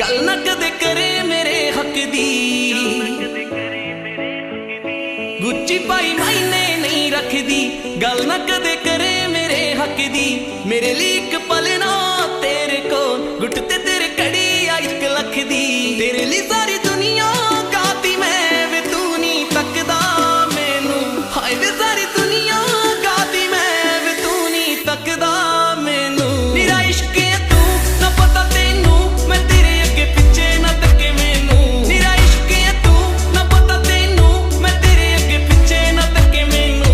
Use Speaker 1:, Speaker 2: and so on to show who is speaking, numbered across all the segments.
Speaker 1: गल ना कदे करे मेरे हक दी। गुच्ची पाई मायने नहीं रखदी, गल ना कदे करे मेरे हक दी। मेरे लिए एक पल ना तेरे को गुट ते तेरे कड़ी आ 1 लख दी। तेरे लिए सारी दुनिया गाती मैं वे तू नहीं तकदा मैनू। हाय वे सारी दुनिया गाती मैं वे तू नहीं तकदा मैनू। मेरा इश्क है तू ना पता तेनू, मैं तेरे अगे पिछे ना तके मैनू। मेरा इश्क है तू ना पता तेनू, मैं तेरे अगे पिछे ना तके मैनू।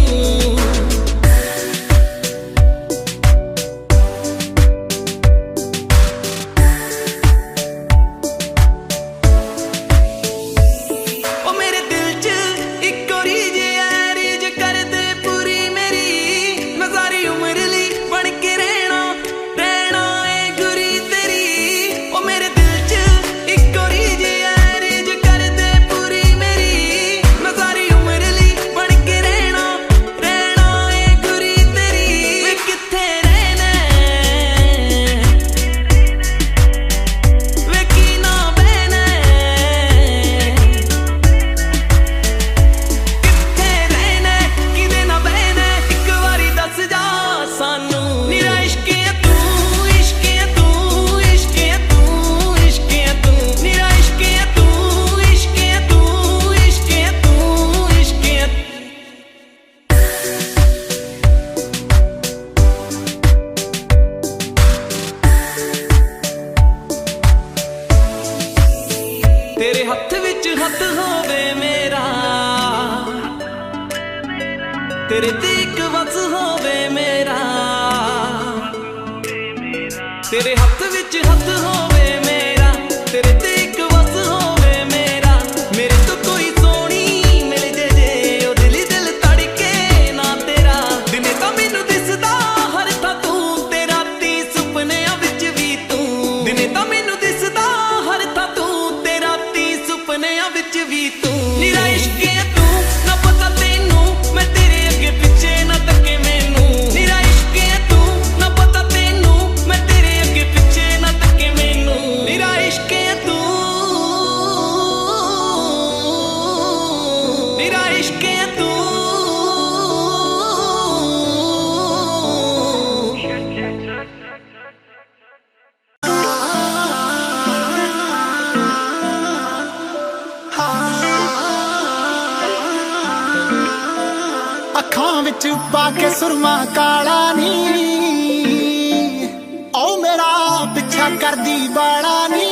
Speaker 1: ओ मेरे दिल च एक रीज है, रीज कर दे पूरी मेरी। मैं सारी उम्र ली बन के रहना ए गुरी तेरी। ओ मेरे दिल च एक रीज है, रीज कर दे पूरी मेरी। मैं सारी उम्र ली बन के रहना ए गुरी तेरी। वे किथे रहना वे की ना बहना, किथे रहना किदे ना बहना, एक वारी दस जा सानू। मेरा इश्क है तू, इश्क है तू, इश्क है तू, इश्क है तू। मेरा इश्क है तू, इश्क है तू, इश्क है तू, इश्क है तू। तेरे हत्थ विच हत्थ होवे मेरा, तेरे ते एक वस होवे मेरा। तेरे हत्थ विच हत्थ होवे मेरा, तेरे ते एक वस होवे मेरा। मेरे तो कोई सोनी मिल जे ओ दिल ही दिल तड़के ना तेरा। दिने तां मैनू दिसदा हर थां तू, ते राती सुपनियां विच भी तू। दिने तां मैनू दिसदा हर थां तू, ते राती सुपनियां विच भी तू। मेरा इश्क है तू ना पता तेनू, मैं तेरे अगे पिछे ना तके मैनू। मेरा इश्क है तू ना पता तेनू, मैं तेरे अगे पिछे ना तके मैनू। मेरा इश्क है तू, मेरा इश्क है तू।
Speaker 2: ਅੱਖਾਂ ਵਿੱਚ ਪਾ ਕੇ ਸੁਰਮਾ ਕਾਲਾ ਨੀ, ਓ ਮੇਰਾ ਪਿੱਛਾ ਕਰਦੀ ਬਾਲਾ ਨੀ।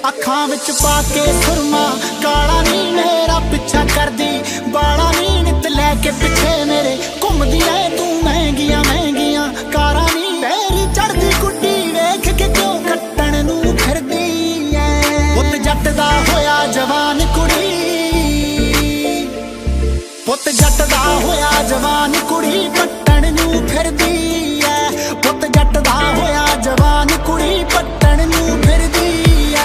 Speaker 2: ਅੱਖਾਂ ਵਿੱਚ ਪਾ ਕੇ ਸੁਰਮਾ ਕਾਲਾ ਨੀ, ਮੇਰਾ ਪਿੱਛਾ ਕਰਦੀ ਬਾਲਾ ਨੀ। ਨਿੱਤ ਲੈ ਕੇ ਪਿੱਛੇ ਮੇਰੇ ਘੁੰਮਦੀ ਐ ਤੂੰ ਮਹਿੰਗੀਆਂ ਮਹਿੰਗੀਆਂ ਕਾਰਾਂ ਨੀ। ਤੇਰੀ ਚੜਦੀ ਗੁੱਡੀ ਵੇਖ ਕੇ ਕਿਉਂ ਕੱਟਣ ਨੂੰ ਫਿਰਦੀ ਐ। ਪੁੱਤ ਜੱਟ ਦਾ ਹੋਇਆ ਜਵਾਨ ਕੁੜੀ, ਪੁੱਤ ਜੱਟ ਦਾ ਹੋਇਆ ਜਵਾਨ ਕੁੜੀ ਪੱਟਣ ਨੂੰ ਫਿਰਦੀ ਐ। ਪੁੱਤ ਜੱਟ ਦਾ ਹੋਇਆ ਜਵਾਨ ਕੁੜੀ ਪੱਟਣ ਨੂੰ ਫਿਰਦੀ ਐ।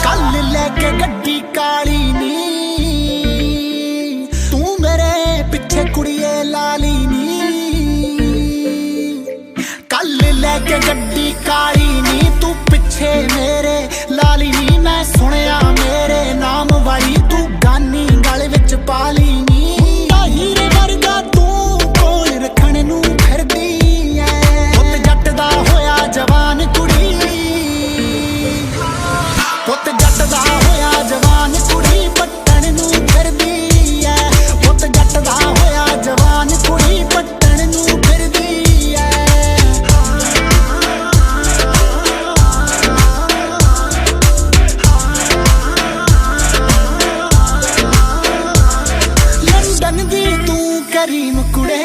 Speaker 2: ਕੱਲ ਲੈ ਕੇ ਗੱਡੀ ਕਾਲੀ ਨੀ, ਤੂੰ ਮੇਰੇ ਪਿੱਛੇ ਕੁੜੀਏ ਲਾਲੀ ਨੀ। ਕੱਲ ਲੈ ਕੇ ਗੱਡੀ ਕਾਲੀ ਨੀ, ਤੂੰ ਪਿੱਛੇ ਮੇਰੇ ਲਾਲੀ ਨੀ। ਮੈਂ ਸੁਣਿਆ ਮੇਰੇ ਨਾਮ ਵਾਲੀ ਤੂੰ ਗਾਨੀ ਗਲ ਵਿੱਚ ਪਾਲੀ ਨੀ। ਹੀਰੇ ਵਰਗਾ ਤੂੰ ਕੋਲ ਰੱਖਣ ਨੂੰ ਫਿਰਦੀ ਐ। ਪੁੱਤ ਜੱਟ ਦਾ ਹੋਇਆ ਜਵਾਨ ਕੁੜੀ, ਪੁੱਤ ਜੱਟ ਦਾ ਹੋਇਆ ਜਵਾਨ ਕੁੜੀ ਪੱਟਣ ਨੂੰ ਫਿਰਦੀ ਐ। ਪੁੱਤ ਜੱਟ ਦਾ ਹੋਇਆ ਜਵਾਨ ਕੁੜੀ ਪੱਟਣ ਨੂੰ ਫਿਰਦੀ ਐ। ਲੰਡਨ ਦੀ ਤੂੰ ਕਰੀਮ ਕੁੜੇ,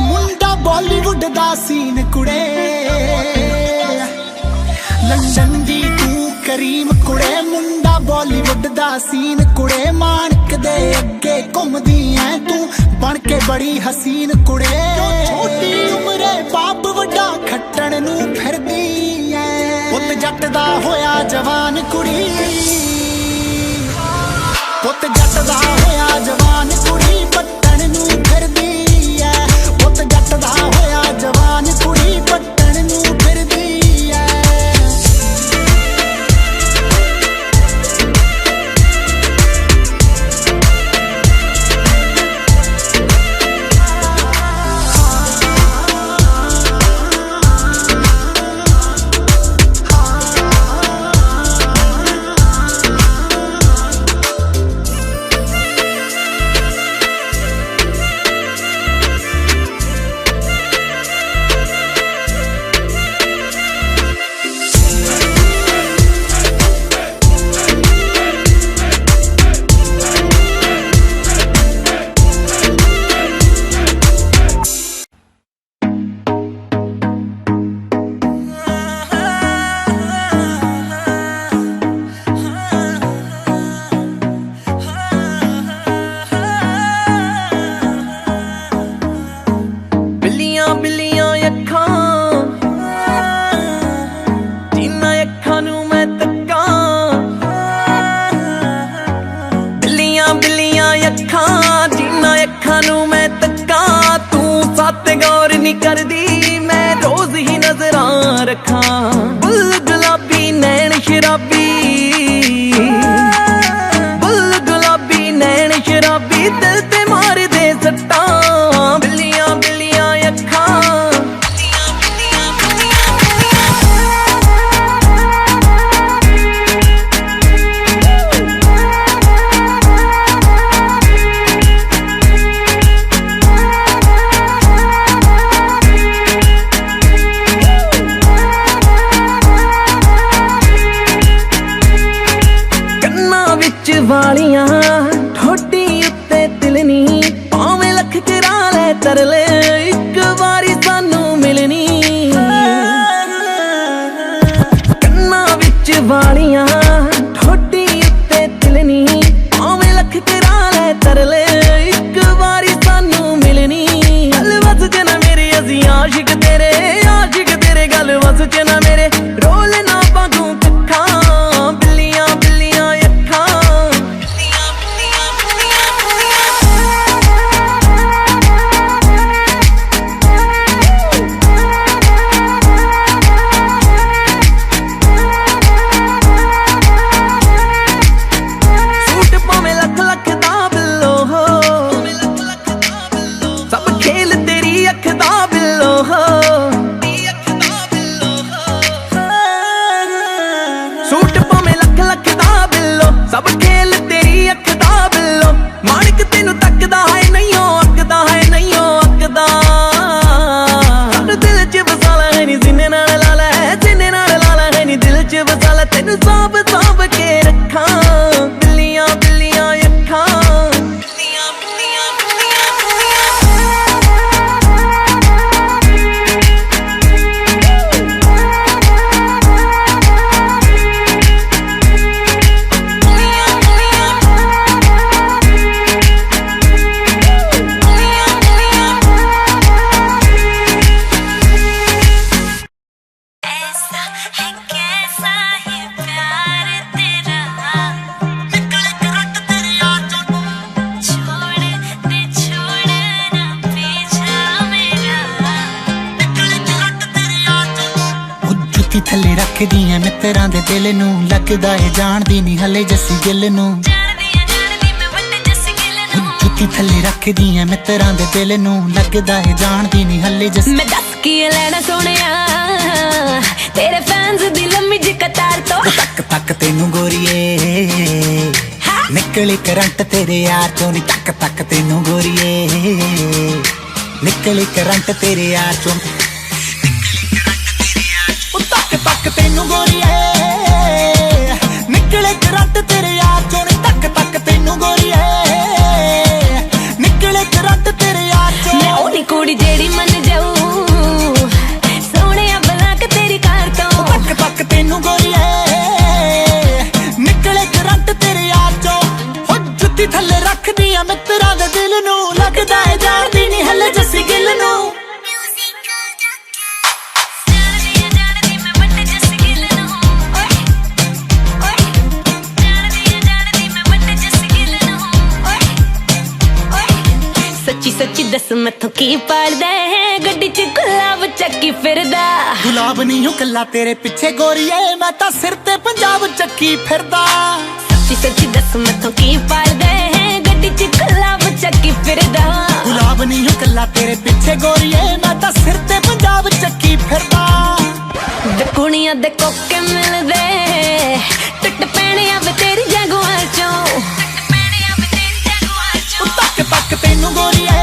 Speaker 2: ਮੁੰਡਾ ਬਾਲੀਵੁੱਡ ਦਾ ਸੀਨ ਕੁੜੇ। ਲੰਡਨ ਦੀ ਤੂੰ ਕਰੀਮ ਕੁੜੇ, ਮੁੰਡਾ ਬਾਲੀਵੁੱਡ ਦਾ ਸੀਨ ਕੁੜੇ। ਮਾਣਕ ਦੇ ਅੱਗੇ ਘੁੰਮਦੀ ਐ ਤੂੰ बन के बड़ी हसीन कुड़े छोटी उम्रे बाप वड्डा खट्टण नू फिरदी ऐ पुत जट दा होया जवान कुड़ी पुत जट दा होया जवान कुड़ी पट्टण नू फिरदी ऐ पुत जट दा होया जवान कुड़ी पट्टण नू फिरदी ऐ
Speaker 1: करदी मैं रोज ही नजरां रखा बुल गुलाबी नैन शराबी बुल गुलाबी नैन शराबी दिल ते मार दे सट्टा बिल्लियां बिल्लियां अखां वालियां ठोडी उत्ते तिलनी भावें लख करा ले तरले एक वारी सानू मिलनी कन्ना विच वालियां ठोडी उत्ते तिलनी भावें लख करा ले तरले एक वारी सानू मिलनी गल वस च ना मेरे असी आशिक तेरे गल वस च ना मेरे रोल ना पागू कखा बिल्लियां बिल्लियां सब खेल तेरी अख दा बिल्लो माणिक तेनू तकदा है नहीं अकदा अकदा दिल च बसाला है नी सीने नाल लाला है नी दिल च बसाला तेनू सांभ सांभ के रखा बिल्लियां बिल्लियां अखां
Speaker 2: थले रखदी ऐ मित्रां दे दिल नू लगदा है जानदी नी हले जस्सी गिल नू जुत्ती थले रखदी ऐ मित्रां दे दिल नू लगदा है जानदी नी हले जस्सी
Speaker 3: मैं दस की लेना सोनिया तेरे फैंस दी लम्मी जी कतार तो
Speaker 2: तक तक तेनू गोरीए निकली करंट तेरे यार चों नी तक तक तेनू गोरीए निकली करंट तेरे यार चों तक तेनू गोरीए निकले करंट तेरे यार चों तक तक तेनू गोरीए निकले करंट तेरे यार चों
Speaker 3: मैं ओनी कुड़ी जेड़ी मन जाऊं सोने बला के तेरी कार तो
Speaker 2: तक तक तेनू गोरीए निकले करंट तेरे यार चों हो जुत्ती थले रख दिया मित्रां दे दिल नू लग ਤੱਕਦਾ ਏ ਜਾਣਦੀ ਨਹੀਂ ਹਲੇ ਜੱਸੀ ਗਿੱਲ ਨੂੰ
Speaker 3: ਸੱਚੀ ਸੱਚੀ ਦੱਸ ਮੈਥੋਂ ਕੀ ਪਾੜਦਾ ਹੈ ਗੱਡੀ 'ਚ ਗੁਲਾਬ ਚੱਕੀ ਫਿਰਦਾ
Speaker 2: ਗੁਲਾਬ ਨਹੀਂ ਹੂੰ ਕੱਲਾ ਤੇਰੇ ਪਿੱਛੇ ਗੋਰੀਏ ਮੈਂ ਤਾਂ ਸਿਰ ਤੇ ਪੰਜਾਬ ਚੱਕੀ ਫਿਰਦਾ
Speaker 3: ਸੱਚੀ ਸੱਚੀ ਦੱਸ ਮੈਥੋਂ ਕੀ ਪਾੜਦਾ ਹੈ ਗੱਡੀ 'ਚ ਗੁਲਾਬ ਚੱਕੀ ਫਿਰਦਾ
Speaker 2: ਗੁਲਾਬ ਨਹੀਂ ਹੂੰ ਕੱਲਾ ਤੇਰੇ ਪਿੱਛੇ ਗੋਰੀਏ ਮੈਂ ਤਾਂ ਸਿਰ ਤੇ ਪੰਜਾਬ ਚੱਕੀ ਫਿਰਦਾ
Speaker 3: ਦੇ ਕੁੜੀਆਂ ਦੇ ਕੋਕੇ ਮਿਲਦੇ ਟੁੱਟ ਪੈਣੇ ਆਵੇ ਤੇਰੀ ਜਗਵਾਰ ਚੋਂ
Speaker 2: ਤੱਕ ਤੱਕ ਤੈਨੂੰ ਗੋਰੀਏ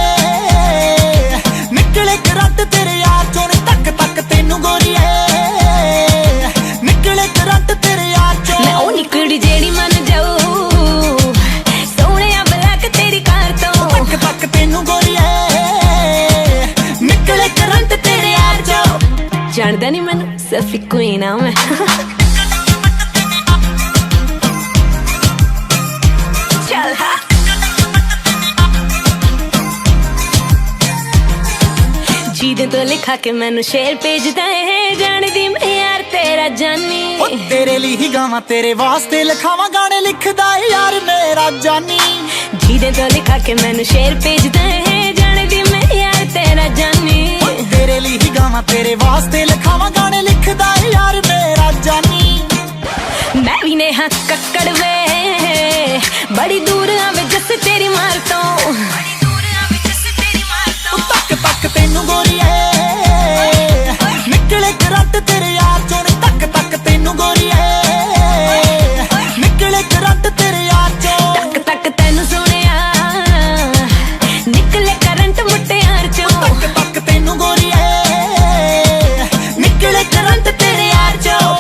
Speaker 2: ਨਿਕਲੇ ਕਰੰਟ ਤੇਰੇ ਯਾਰ ਚੋਂ ਤੱਕ ਤੱਕ ਤੈਨੂੰ ਗੋਰੀਏ ਨਿਕਲੇ ਕਰੰਟ ਤੇਰੇ ਯਾਰ ਚੋਂ
Speaker 3: ਮੈਂ ਉਹ ਨਿਕੜੀ ਜਿਹੜੀ ਮੰਨ ਜਾਊ ਸੋਹਣਿਆ ਬਲੈਕ ਤੇਰੀ ਕਾਰ ਤੋਂ
Speaker 2: ਤੱਕ ਤੱਕ ਤੈਨੂੰ ਗੋਰੀਏ ਨਿਕਲੇ ਕਰੰਟ ਤੇਰੇ ਯਾਰ ਚੋਂ
Speaker 3: ਜਾਣਦਾ ਨਹੀਂ ਮੈਨੂੰ ਸਫੀ ਕੁਈਨ ਆ ਮੈਂ ਚੱਲ ਹਾਂ ਜਿਹਦੇ ਤੋਂ ਲਿਖਾ ਕੇ ਮੈਨੂੰ ਸ਼ੇਰ ਭੇਜਦਾ ਹੈ ਜਾਣਦੀ ਮੈਂ ਯਾਰ ਤੇਰਾ ਜਾਨੀ
Speaker 2: ਉਹ ਤੇਰੇ ਲਈ ਹੀ ਗਾਵਾਂ ਤੇਰੇ ਵਾਸਤੇ ਲਿਖਾਵਾਂ ਗਾਣੇ ਲਿਖਦਾ ਏ ਯਾਰ ਮੇਰਾ ਜਾਨੀ
Speaker 3: ਜਿਹਦੇ ਤੋਂ ਲਿਖਾ ਕੇ ਮੈਨੂੰ ਸ਼ੇਰ ਭੇਜਦਾ ਹੈ ਜਾਣਦੀ ਮੈਂ ਯਾਰ ਤੇਰਾ ਜਾਨੀ
Speaker 2: ਤੇਰੇ ਲਈ ਹੀ ਗਾਵਾਂ ਤੇਰੇ ਵਾਸਤੇ ਲਿਖਾਵਾਂ ਗਾਣੇ ਲਿਖਦਾ ਏ ਯਾਰ ਮੇਰਾ ਜਾਨੀ
Speaker 3: ਮੈਂ ਵੀ ਨੇ ਹੱਥ ਕੱਕੜ ਵੇ ਬੜੀ ਦੂਰ ਆਵੇ ਜੱਸ ਤੇਰੀ ਮਾਰ ਤੋਂ
Speaker 2: ਤੱਕ ਤੱਕ ਤੈਨੂੰ ਗੋਰੀਏ ਨਿਕਲੇ ਕਰੰਟ ਤੇਰੇ ਯਾਰ ਚੋਂ ਤੱਕ ਤੱਕ ਤੈਨੂੰ ਗੋਰੀਏ ਨਿਕਲੇ ਕਰੰਟ ਤੇਰੇ ਯਾਰ ਚੋਂ
Speaker 3: ਤੱਕ ਤੱਕ ਤੈਨੂੰ ਸੁਣਿਆ ਨਿਕਲੇ ਕਰੰਟ ਮੁੱਟਿਆਰ ਚੋਂ
Speaker 2: ਤੱਕ ਤੱਕ ਤੈਨੂੰ ਗੋਰੀਏ ਨਿਕਲੇ ਕਰੰਟ ਤੇਰੇ ਯਾਰ ਚੋਂ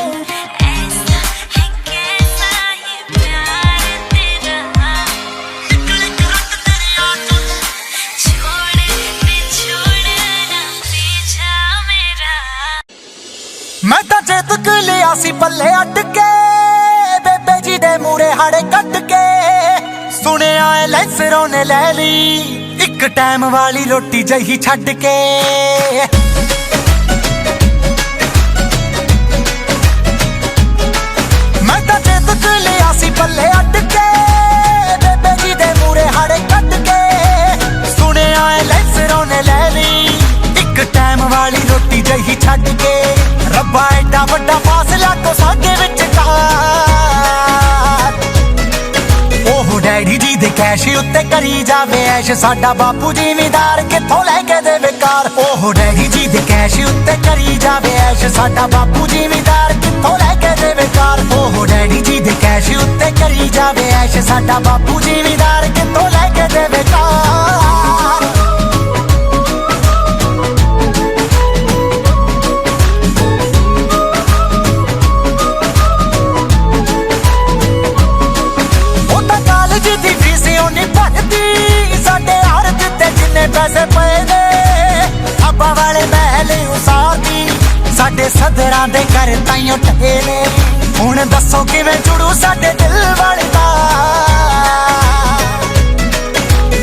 Speaker 2: ਮੈਂ ਤਾਂ ਚੇਤਕ ਲਿਆ ਸੀ ਪੱਲੇ ਅੱਡ ਕੇ ਬੇਬੇ ਜੀ ਦੇ ਮੂਰੇ ਹਾੜੇ ਕੱਢ ਕੇ ਸੁਣਿਆ ਏ ਲੈਂਸਰੋਂ ਨੇ ਲੈ ਲਈ ਇੱਕ ਟਾਈਮ ਵਾਲੀ ਰੋਟੀ ਜਹੀ ਛੱਡ ਕੇ ਮੈਂ ਤਾਂ ਚੇਤਕ ਲਿਆ ਸੀ ਪੱਲੇ ਅੱਡ ਕੇ ਬੇਬੇ ਜੀ ਦੇ ਮੂਰੇ ਹਾੜੇ ਕੱਢ ਕੇ ਸੁਣਿਆ ਏ ਲੈਂਸਰੋਂ ਨੇ ਲੈ ਲਈ ਇੱਕ ਟਾਈਮ ਵਾਲੀ ਰੋਟੀ ਜਹੀ ਛੱਡ ਕੇ ਰੱਬਾ ਐਡਾ ਵੱਡਾ ਫਾਸਲਾ ਕੋ ਸਾਡੇ ਵਿਚਕਾਰ ਉਹ ਡੈਡੀ ਜੀ ਦੇ ਕੈਸ਼ ਉੱਤੇ ਕਰੀ ਜਾਵੇ ਐਸ਼ ਸਾਡਾ ਬਾਪੂ ਜ਼ਿਮੀਦਾਰ ਕਿੱਥੋਂ ਲੈ ਕੇ ਦੇਵੇ ਕਾਰ ਉਹ ਡੈਡੀ ਜੀ ਦੇ ਕੈਸ਼ ਉੱਤੇ ਕਰੀ ਜਾਵੇ ਐਸ਼ ਸਾਡਾ ਬਾਪੂ ਜ਼ਿਮੀਦਾਰ ਕਿੱਥੋਂ ਲੈ ਕੇ ਦੇਵੇ ਕਾਰ ਉਹ ਡੈਡੀ ਜੀ ਦੇ ਕੈਸ਼ ਉੱਤੇ ਕਰੀ ਜਾਵੇ ਐਸ਼ ਸਾਡਾ ਬਾਪੂ ਜ਼ਿਮੀਦਾਰ ਕਿੱਥੋਂ ਲੈ ਕੇ ਦੇਵੇ ਕਾਰ ਦੀ ਫੀਸ ਉਹਨੀ ਭਰਦੀ ਸਾਡੇ ਹਰਦ ਤੇ ਜਿੰਨੇ ਪੈਸੇ ਪਏ ਨੇ ਅੱਬਾ ਵਾਲੇ ਮਹਿਲ ਉਸਾਰਦੀ ਸਾਡੇ ਸਦਰਾਂ ਦੇ ਘਰ ਤਾਈਓ ਠੇ ਨੇ ਹੁਣ ਦੱਸੋ ਕਿਵੇਂ ਜੁੜੂ ਸਾਡੇ ਦਿਲ ਵਾਲੇ ਦਾ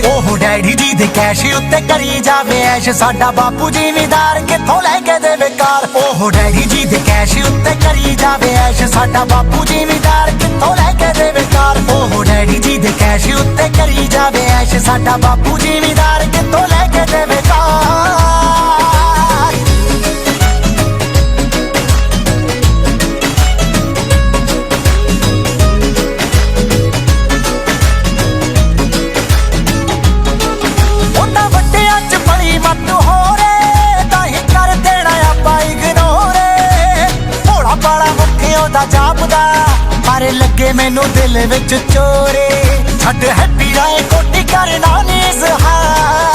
Speaker 2: ਉਹ ਡੈਡੀ ਜੀ ਦੇ ਕੈਸ਼ ਉੱਤੇ ਕਰੀ ਜਾਵੇ ਐਸ਼ ਸਾਡਾ ਬਾਪੂ ਜ਼ਿਮੀਦਾਰ ਕਿੱਥੋਂ ਲੈ ਕੇ ਦੇਵੇ ਕਾਰ ਉਹ ਡੈਡੀ ਜੀ ਦੇ ਕੈਸ਼ ਉੱਤੇ ਕਰੀ ਜਾਵੇ ਐਸ਼ ਸਾਡਾ ਬਾਪੂ ਜ਼ਿਮੀਦਾਰ ਕਿੱਥੋਂ ਲੈ ਕੇ ਦੇਵੇ ਕਾਰ ਉਹ ਡੈਡੀ ਜੀ ਦੇ ਕੈਸ਼ ਉੱਤੇ ਕਰੀ ਜਾਵੇ ਐਸ਼ ਸਾਡਾ ਬਾਪੂ ਜ਼ਿਮੀਦਾਰ ਕਿੱਥੋਂ ਲੈ ਕੇ ਦੇਵੇ ਕਾਰ ਜਾਪਦਾ ਪਰ ਲੱਗੇ ਮੈਨੂੰ ਦਿਲ ਵਿੱਚ ਚੋਰੇ ਛੱਡ ਹੈਪੀ ਰਾਏ ਕੋਟੀ ਕਰਨਾ ਨੀ ਜ਼ਹਾਰ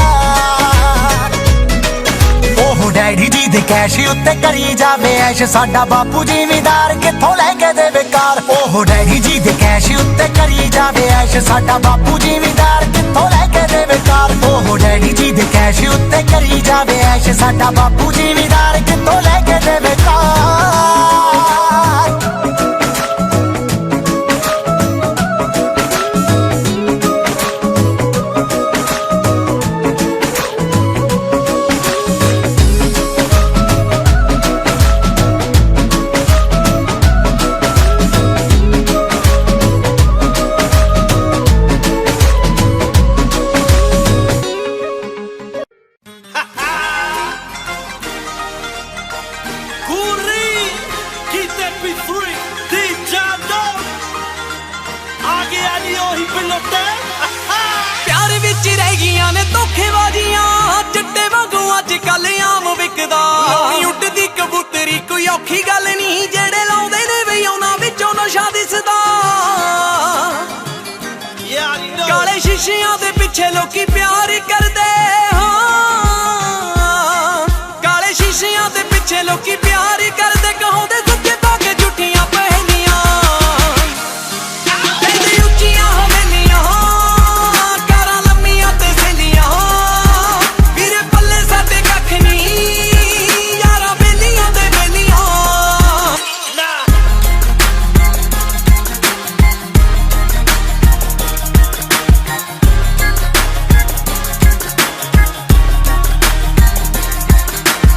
Speaker 2: ਉਹ ਡੈਡੀ ਜੀ ਦੇ ਕੈਸ਼ ਉੱਤੇ ਕਰੀ ਜਾਵੇ ਐਸ਼ ਸਾਡਾ ਬਾਪੂ ਜ਼ਿਮੀਦਾਰ ਕਿੱਥੋਂ ਲੈ ਕੇ ਦੇਵੇ ਕਾਰ ਉਹ ਡੈਡੀ ਜੀ ਦੇ ਕੈਸ਼ ਉੱਤੇ ਕਰੀ ਜਾਵੇ ਐਸ਼ ਸਾਡਾ ਬਾਪੂ ਜ਼ਿਮੀਦਾਰ ਕਿੱਥੋਂ ਲੈ ਕੇ ਦੇਵੇ ਕਾਰ ਉਹ ਡੈਡੀ ਜੀ ਦੇ ਕੈਸ਼ ਉੱਤੇ ਕਰੀ ਜਾਵੇ ਐਸ਼ ਸਾਡਾ ਬਾਪੂ ਜ਼ਿਮੀਦਾਰ ਕਿੱਥੋਂ ਲੈ ਕੇ ਦੇਵੇ ਕਾਰ
Speaker 1: ਔਖੀ ਗੱਲ ਨਹੀਂ ਜਿਹੜੇ ਲਾਉਂਦੇ ਨੇ ਵੀ ਉਹਨਾਂ ਵਿੱਚੋਂ ਨਸ਼ਾ ਦਿਸਦਾ ਕਾਲੇ ਸ਼ੀਸ਼ਿਆਂ ਦੇ ਪਿੱਛੇ ਲੋਕੀ ਪਿਆਰ ਕਰਦੇ ਹਾਂ ਕਾਲੇ ਸ਼ੀਸ਼ਿਆਂ ਦੇ ਪਿੱਛੇ ਲੋਕੀ ਪਿਆਰ ਕਰਦੇ ਕਹਾਉਂਦੇ ਸੱਚੇ ਪਾ ਕੇ ਝੂਠੀਆਂ ਪਹਿਲੀਆਂ ਕਹਿੰਦੇ ਉੱਚੀਆਂ ਹਵੇਲੀਆਂ ਕਾਰਾਂ ਲੰਮੀਆਂ ਤੇ ਸੇਲੀਆਂ ਵੀਰੇ ਪੱਲੇ ਸਾਡੇ ਕੱਖ ਨਹੀਂ ਯਾਰਾਂ ਬੇਲੀਆਂ ਤੇ ਬੇਲੀਆਂ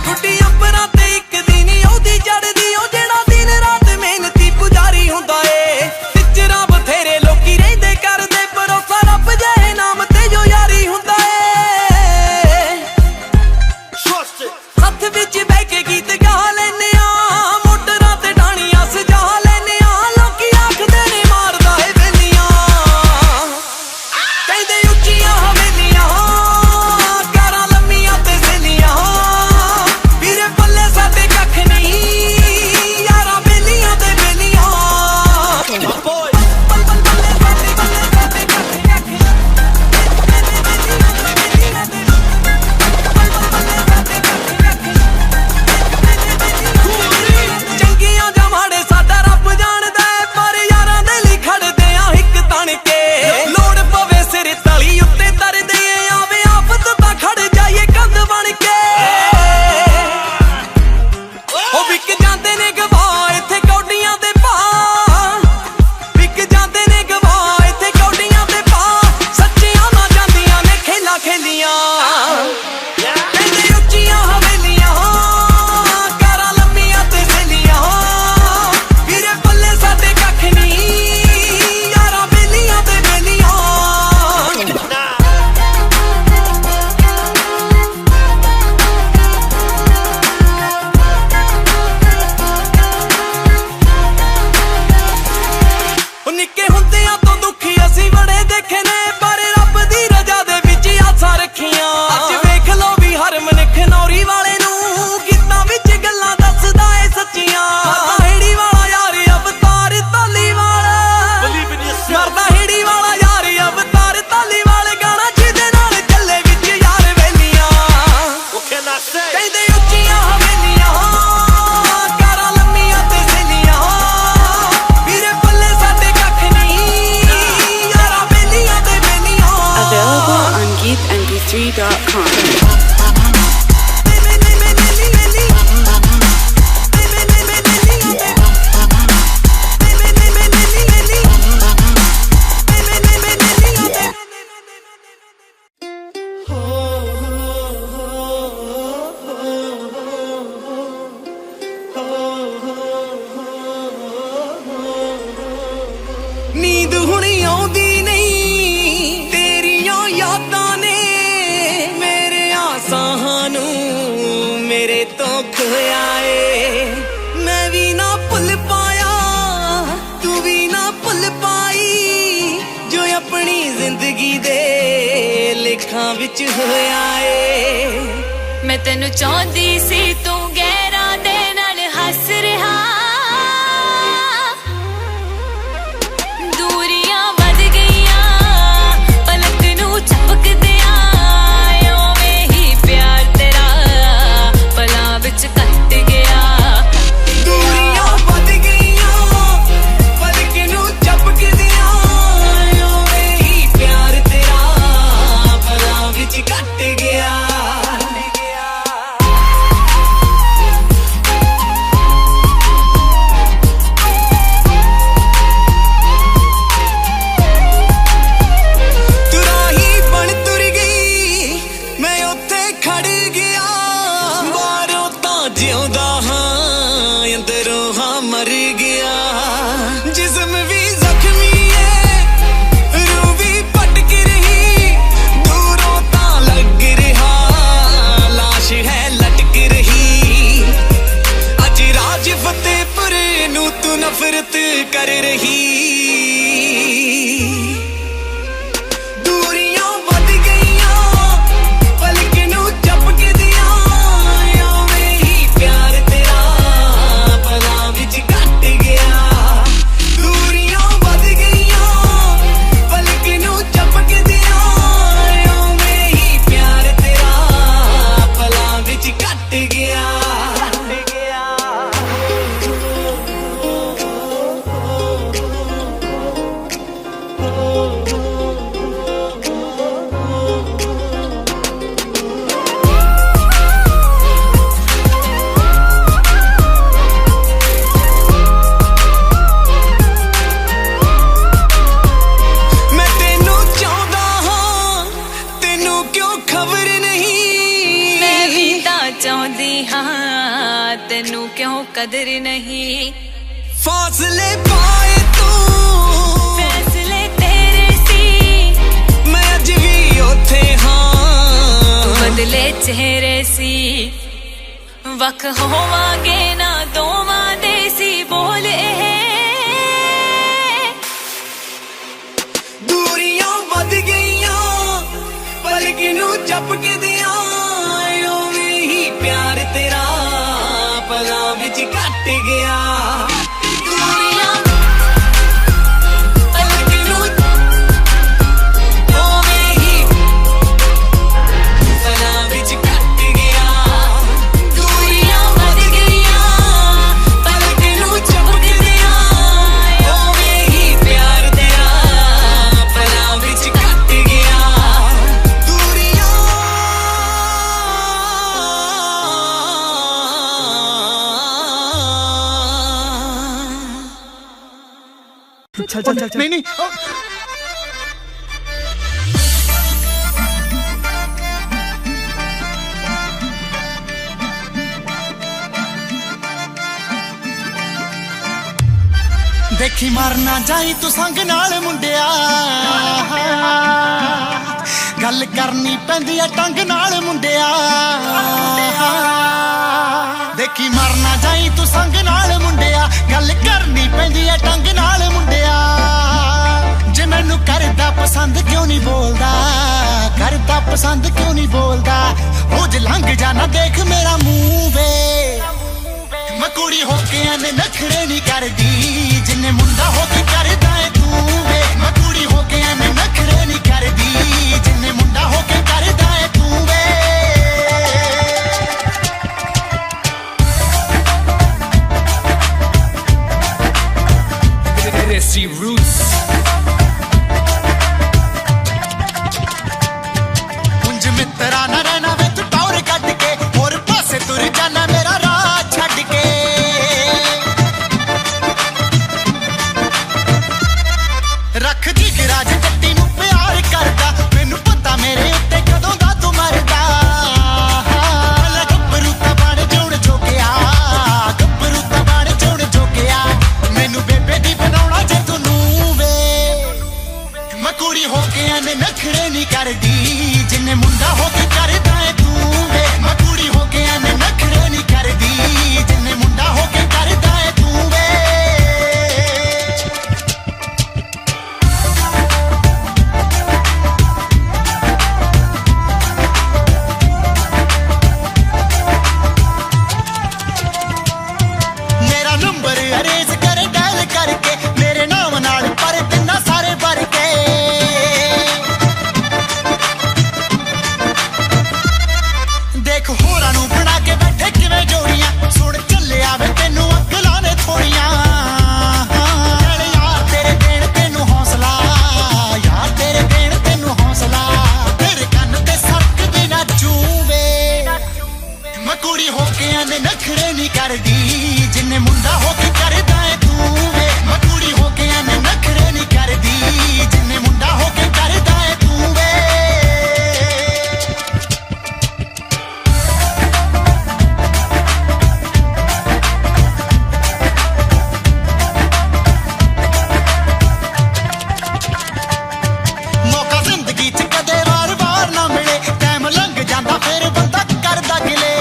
Speaker 1: ਗੁੱਡੀ ਅੰਬਰਾਂ ਤੇ ਇੱਕ ਦਿਨ ਉਹਦੀ ਚੜ੍ਹਦੀ ਉਹ ਜਿਹੜਾ ਦਿਨ ਰਾਤ ਮਿਹਨਤੀ ਪੁਜਾਰੀ ਹੁੰਦਾ ਏ ਟਿਚਰਾਂ ਬਥੇਰੇ ਲੋਕੀ ਰਹਿੰਦੇ ਕਰਦੇ ਭਰੋਸਾ ਰੱਬ ਜਿਹੇ ਨਾਮ ਤੇ ਜੋ ਯਾਰੀ ਹੁੰਦਾ ਏ ਹੱਥ ਵਿੱਚ ਬਹਿ ਕੇ ਗੀਤ ਗਾ ਲੈਨੇ ਆ ਮੋਟਰਾਂ ਤੇ ਢਾਣੀਆਂ ਸਜਾ ਲੈਨੇ ਆ ਲੋਕੀ ਆਖਦੇ ਨੇ ਮਾਰਦਾ ਏ ਵੇਲੀਆਂ ਕਹਿੰਦੇ ਉੱਚੀਆਂ ਹਵੇਲੀਆਂ ਕਾਰਾਂ ਲੰਮੀਆਂ ਤੇ ਸੇਲੀਆਂ ਵੀਰੇ ਪੱਲੇ ਸਾਡੇ ਕੱਖ ਨਹੀਂ ਯਾਰਾਂ ਬੇਲੀਆਂ ਤੇ ਬੇਲੀਆਂ ਚੰਗੀਆਂ ਜਾਂ ਮਾੜੇ ਸਾਡਾ ਰੱਬ ਜਾਣਦਾ ਏ ਪਰ ਯਾਰਾਂ ਦੇ ਲਈ ਖੜਦੇ ਆ ਇੱਕ ਤਣ ਕੇ ਲੋੜ ਪਵੇ ਸਿਰ ਤਲੀ ਉੱਤੇ ਤਰਦੇ ਆਵੇ ਆਫਤ ਤਾਂ ਖੜ ਜਾਈਏ ਕੰਧ ਬਣ ਕੇ ਉਹ ਵਿਕ ਜਾਂਦੇ ਨੇ ਗਵਾਹ ਇੱਥੇ ਕੌਡੀਆਂ ਦੇ ਭਾਅ ਵਿਕ ਜਾਂਦੇ ਨੇ ਗਵਾਹ ਇੱਥੇ ਕੌਡੀਆਂ ਦੇ ਭਾਅ ਸੱਚੀਆਂ ਨਾ ਜਾਂਦੀਆਂ ਨੇ ਖੇਲਾਂ ਖੇਲੀਆਂ ਕਹਿੰਦੇ ਉੱਚੀਆਂ ਹਵੇਲੀਆਂ ਕਾਰਾਂ ਲੰਮੀਆਂ ਤੇ ਸੇਲੀਆਂ ਵੀਰੇ ਪੱਲੇ ਸਾਡੇ ਕੱਖ ਨਹੀਂ ਯਾਰਾਂ ਬੇਲੀਆਂ ਤੇ ਬੇਲੀਆਂ ਉਹ ਨਿੱਕੇ ਹੁੰਦਿਆਂ ਤੋਂ ਦੁਖੀ ਅਸੀਂ ਬੜੇ ਦੇਖੇ ਨੇ ਪਰ ਰੱਬ ਦੀ ਰਜ਼ਾ ਦੇ ਵਿੱਚ ਆਸਾਂ ਰੱਖੀਆਂ ਅੱਜ ਵੇਖ ਲੋ ਵੀ ਹਰ ਮਨੁੱਖ ਨੌਰੀ ਵਾਲੇ ਨੂੰ ਗੀਤਾਂ ਵਿੱਚ ਗੱਲਾਂ ਦੱਸਦਾ ਏ ਸੱਚੀਆਂ ਮਰਦਾ ਹੇੜੀ ਵਾਲਾ ਯਾਰ ਅਵਤਾਰ ਧਾਲੀਵਾਲ ਮਰਦਾ ਹੇੜੀ ਵਾਲਾ ਯਾਰ ਅਵਤਾਰ ਧਾਲੀਵਾਲ ਗਾਣਾ ਜਿਹਦੇ ਨਾਲ ਚੱਲੇ ਵਿੱਚ ਯਾਰ ਵੇਲੀਆਂ ਕਹਿੰਦੇ ਉੱਚੀਆਂ ਹਵੇਲੀਆਂ ਕਾਰਾਂ ਲੰਮੀਆਂ ਤੇ ਸੇਲੀਆਂ ਵੀਰੇ ਪੱਲੇ ਸਾਡੇ ਕੱਖ ਨਹੀਂ ਯਾਰਾਂ ਬੇਲੀਆਂ ਤੇ ਬੇਲੀਆਂ
Speaker 4: Available on geekmp3.com.
Speaker 1: ਨੀਂਦ ਹੁਣ ਆਉਂਦੀ ਨਹੀਂ ਤੇਰੀਆਂ ਯਾਦਾਂ ਨੇ ਮੇਰੇ ਆਸਾਂ ਨੂੰ ਮੇਰੇ ਤੋਂ ਖੋਇਆ ਏ ਮੈਂ ਵੀ ਨਾ ਭੁੱਲ ਪਾਇਆ ਤੂੰ ਵੀ ਨਾ ਭੁੱਲ ਪਾਈ ਜੋ ਆਪਣੀ ਜ਼ਿੰਦਗੀ ਦੇ ਲੇਖਾਂ ਵਿੱਚ ਹੋਇਆ ਏ
Speaker 3: ਮੈਂ ਤੈਨੂੰ ਚਾਹੁੰਦੀ ਸੀ ਤੂੰ ਗਹਿਰਾਂ ਦੇ ਨਾਲ ਹੱਸ ਰਿਹਾ ਦੂਰੀਆਂ ਵੱਧ ਗਈਆਂ ਪਲਕ ਨੂੰ ਝਪਕਦਿਆਂ ਓਵੇਂ ਹੀ ਪਿਆਰ ਤੇਰਾ ਪਲਾਂ ਵਿੱਚ ਕੱਟ ਗਿਆ
Speaker 1: ਦੂਰੀਆਂ ਵੱਧ ਗਈਆਂ ਪਲਕ ਨੂੰ ਝਪਕਦਿਆਂ ਓਵੇਂ ਹੀ ਪਿਆਰ ਤੇਰਾ ਪਲਾਂ ਵਿੱਚ ਕੱਟ ਗਿਆ रूह भी भटक रही दूरों ता लग रहा खबर नहीं
Speaker 3: मैं भी ਤਾਂ ਚਾਹੁੰਦੀ ਹਾਂ ਤੈਨੂੰ ਕਿਉਂ ਕਦਰ ਨਹੀਂ
Speaker 1: फासले पाए तू
Speaker 3: फैसले तेरे सी
Speaker 1: मैं अज भी उथे हाँ
Speaker 3: बदले चेहरे सी वख होवांगे ना दोवां दे सी बोल
Speaker 1: दूरियां वध गईयां पलक नू झपक दियां ओवें ही प्यार तेरा पलां विच घट गया दूरियां पलक नू ओवें ही पलां विच घट गया दूरियां वध गईयां पलक नू झपक दियां ओवें ही प्यार तेरा पलां विच घट गया
Speaker 2: चल चल चल नहीं नहीं देखी मारना जाई तू संग नाल मुंडिया गल करनी पैंदी आ टंग नाल मुंडिया देखी मारना जाई तू संग नाल मुंडिया गल करनी पैंदी आ टंग नाल मुंडिया जे मैनू करदा पसंद क्यों नहीं बोलदा करदा पसंद क्यों नहीं बोलदा रोज लंघ जाना देख मेरा मुंह वे मैं कुड़ी होके आने नखरे नहीं करदी जिन्ने मुंडा होके करदा है तू वे मैं कुड़ी होके आने नखरे नहीं करदी जिन्ने मुंडा होके करदा है तू वे
Speaker 1: Desi Roots
Speaker 2: कुंज मित्रा ना रहना वे तू टौर कट के और पासे तुर जाना मेरा राह छड़ के रख जी गिराज जट्टी नू प्यार करदा मैनू पता मेरे उत्ते कदों दा तू मरदा गब्बरू ता बण जोड़ झोकिया गब्बरू ता बण जोड़ झोकिया मैनू बेबे दी बनाउणा जे तू नू वे मैं कुड़ी होके आने नखरे नहीं करदी जिन्ने मुंडा होके करदा है तू वे मैं कुड़ी होके आने नखरे नहीं करदी जिन्ने मुंडा होके करदा है तू वे मेरा नंबर अरेज करे डायल करके मेरे नाम नाल पर दिना सारे भर के देख होरां नू बना के बैठे किवें जोड़ियां सुन चले आवे तेनू अकलां ने थोड़ियां यार तेरे देण तेनू हौसला यार तेरे देण तेनू हौसला तेरे कन्न ते सरक दे ना चूवे मैं कुड़ी होके आने नखरे नहीं करदी जिन्ने मुंडा होके करदा है तू वे मैं कुड़ी होके आने नखरे नहीं करदी जिन्ने मुंडा होके करदा है तू वे मौका जिंदगी च कदे वार वार ना मिले टाइम लंघ जांदा फिर बंदा करदा गिले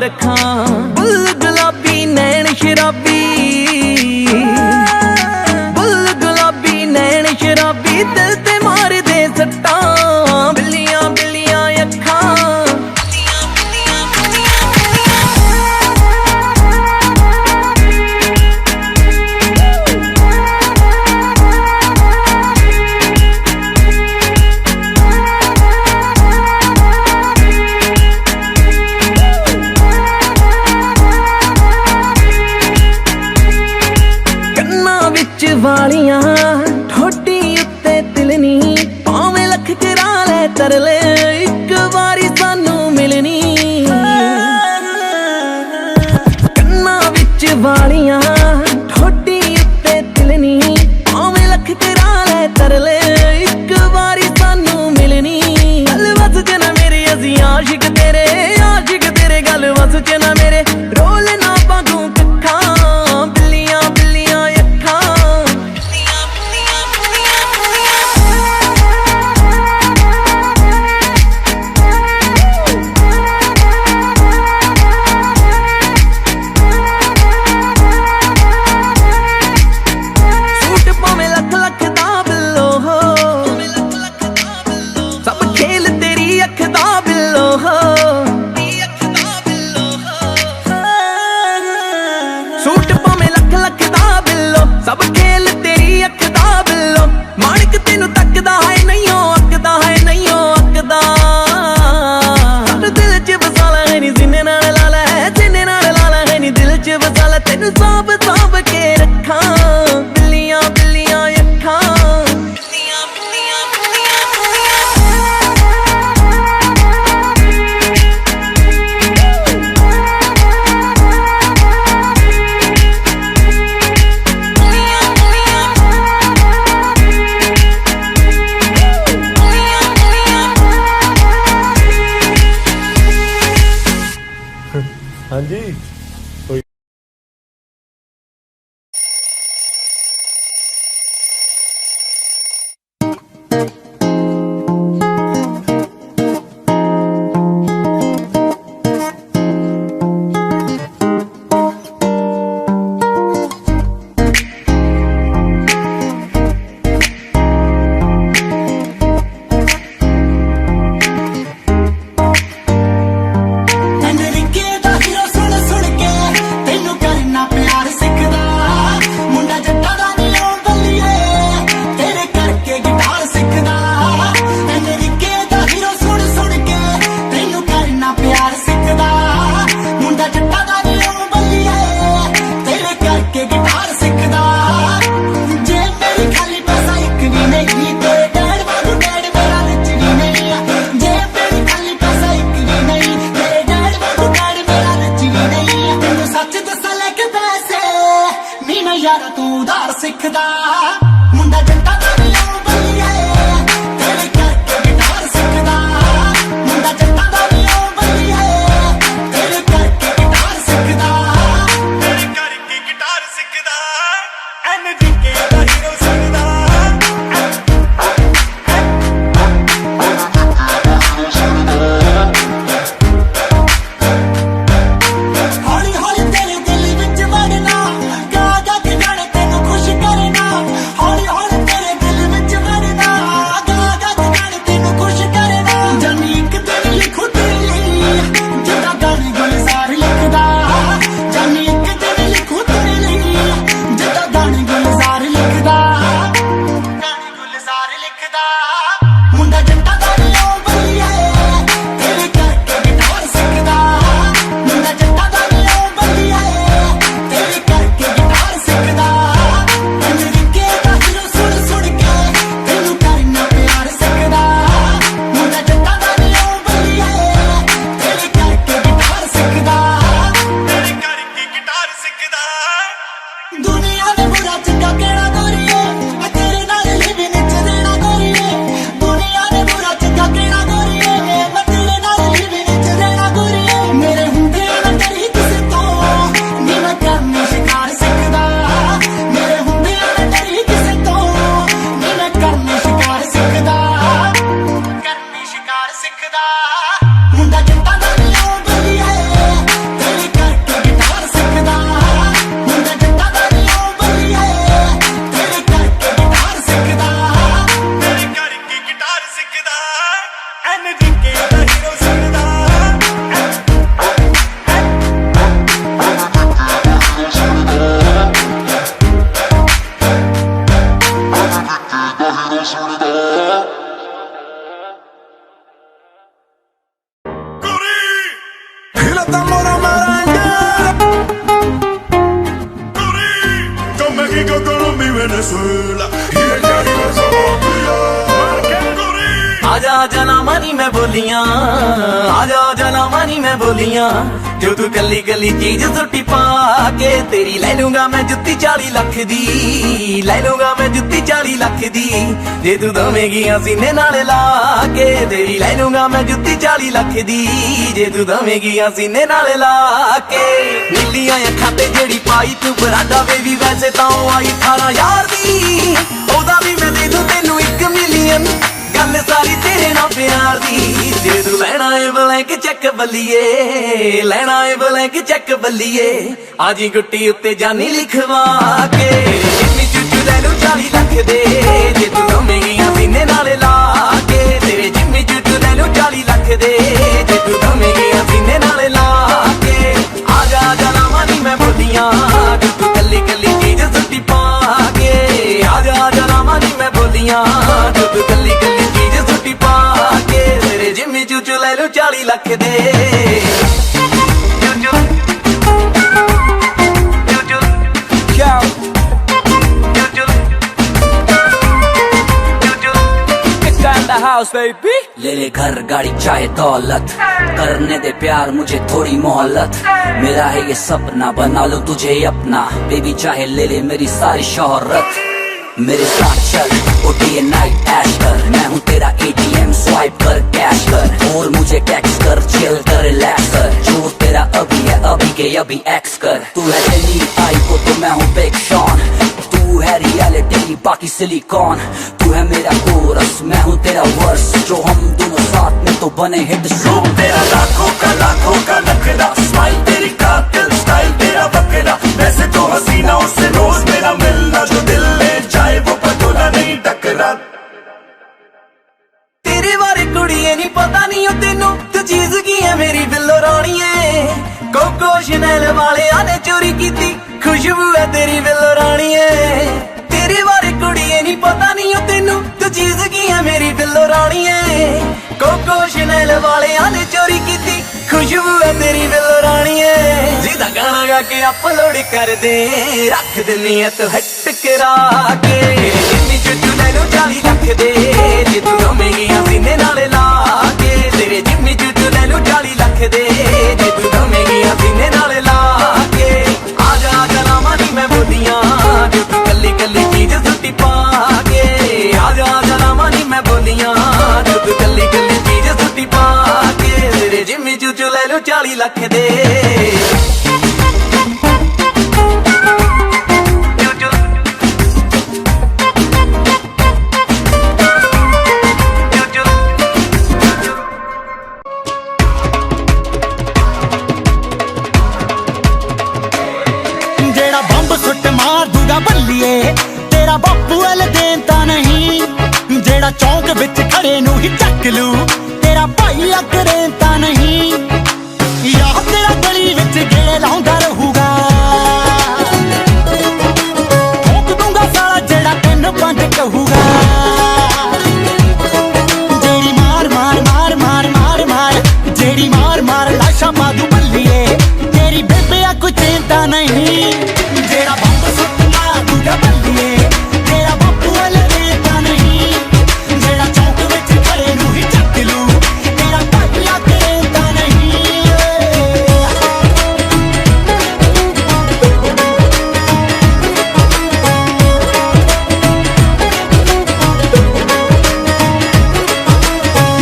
Speaker 1: रखां बुल गुलाबी नैन शराबी बुल गुलाबी नैन शराबी दिल ते मार दे सट्टां बिल्लियां बिल्लियां अखां वालियां ठोडी उत्ते तिलनी भावें लख करा ले तरले एक वारी सानू मिलनी कन्ना विच वालियां ठोडी उत्ते तिलनी भावें लख करा ले तरले एक वारी सानू मिलनी गल वस च ना मेरे असी आशिक तेरे गल वस च ना मेरे रोल ना पागू कखा बिल्लियां बिल्लियां अखां सब खेल तेरी अख दा बिल्लो माणक तेनू तकदा है नहीं अकदा अकदा दिल च बसाला है नी जिन्ने नाल लाला है नी दिल च बसाला तेनू सांभ सांभ के रखां बिल्लियां बिल्लियां अखां बिल्लियां बिल्लियां
Speaker 5: हाँ जी यार तू उधार सिखदा मुंडा जंटा दा नी आऊं बल्लिए तेरे करके गिटार सिखदा मुंडा जंटा दा नी आऊं बल्लिए तेरे करके गिटार सिखदा एनर्जी के दा हीरो सुनदा हौली हौली तेरे दिल विच वड़ना लिखदा जानी एक दिन लिखू तेरे लिए जिद्दां गाने गुलजार लिखदा
Speaker 6: México, Colombia y Venezuela. Y ella iba a Colombia.
Speaker 1: आजा आजा ना मानी मैं बोलियां, आजा आजा ना मानी मैं बोलियां, जो तू कली कली चीज सुट्टी पा के तेरी ले लूंगा मैं जुत्ती 40 लाख दी, ले लूंगा मैं जुत्ती 40 लाख दी, जे तू दवेगी सीने नाल ला के तेरी ले लूंगा मैं जुत्ती 40 लाख दी, जे तू दवेगी सीने नाल ला के। नीलियां अखां ते जेड़ी पाई तू बरांडा बेबी वैसे तां आई 18,000 दी, ओदा भी मैं दे दूं तेनू 1 मिलियन, गल सारी तेरे नाल प्यार दी, जे तू लेना है ब्लैंक चेक बल्लिए, लेना है ब्लैंक चेक बल्लिए, आजी गुट्टी उत्ते जानी लिखवा के, जिम्मी चूचू ले लू 40 लाख दे, जे तू दवेगी सीने नाल ला के, तेरे जिम्मी चूचू ले लू 40 लाख दे, जे तू दवेगी सीने नाल ला के। आजा आजा ना मानी मैं बोलियां, जो तू कली कली चीज सुट्टी पा के, आजा आजा ना मानी मैं बोलियां, जो तू कली कली चीज सुट्टी पा के, तेरे जिम्मी चूचू ले लू 40 लाख दे। चूचू चूचू क्या चूचू चूचू in the house baby।
Speaker 7: ले ले घर गाड़ी चाहे दौलत, करने दे प्यार मुझे थोड़ी मोहलत, मेरा है ये सपना बना लो तुझे अपना, बेबी चाहे ले ले मेरी सारी शोहरत, मेरे साथ चल ओ डे नाइट ऐश कर, मैं हूँ तेरा ATM स्वाइप कर कैश कर, और मुझे टैक्स कर चिल कर रिलैक्स कर, जो तेरा अभी है अभी के अभी एक्स कर, तू है दिल्ली आई को तो मैं हूँ बिग शॉन, तू है रियलिटी बाकी सिलिकॉन, तू है मेरा कोरस मैं हूँ तेरा वर्स, जो हम दोनों साथ में तो बने हिट सॉन्ग।
Speaker 6: तेरा लाखों का नखरा, स्माइल तेरी कातिल स्टाइल तेरा बकरा, वैसे तो हसीना उससे रोज मेरा मिलना, जो दिल ले जाए वो पटोला नहीं टकरा।
Speaker 1: तेरे बारे कुड़िए नी पता नहीं तेनू, तू चीज की है मेरी बिल्लो राणीए, कोको शनैल वाले आने चोरी कीती, खुशबू है तेरी बिल्लो राणीए, तेरे बारे कुड़िए नी पता नहीं तेनू, तू चीज की है मेरी बिल्लो राणीए, कोको शनैल वाले आने चोरी कीती, खुशबू है तेरी बिल्लो राणीए, जिदा गाना गा के अपलोड कर दे, रख दिन्नी है तू हट करा के, जिम्मी चूचू ले लू 40 लाख दे, जे तू दवेगी सीने नाल ला के, तेरे जिम्मी चूचू ले लू 40 लाख दे, जे तू दवेगी सीने नाल ला के। आजा आजा ना मानी मैं बोलियां, जो तू कली कली चीज सुट्टी पा के, आजा आजा ना मानी मैं बोलियां, जो तू कली कली चीज सुट्टी पा के, तेरे जिम्मी चूचू ले लू 40 लाख दे।
Speaker 2: जेड़ा बंब सुट मार दूगा बल्लिए, तेरा बापू वाल देन तां नहीं, जेड़ा चौंक विच खड़े नू ही चक लू, तेरा भाई अकरें तां नहीं, या तेरा गली विच गेड़े लाउंदा रहूगा, ठोक दूंगा साला जेड़ा 3-5 कहूगा, जेड़ी मार मार मार मार मार मार, जेड़ी मार मार लाशा मादू बल्लिए, तेरी बेबे आ कोई चिंता नहीं, जेड़ा बंब सुट मार दूगा बल्लिए, तेरा बापू वाले देता नहीं, जेड़ा चौक विच खड़े नू ही चक लू, तेरा भाई अकरेंदा नहीं।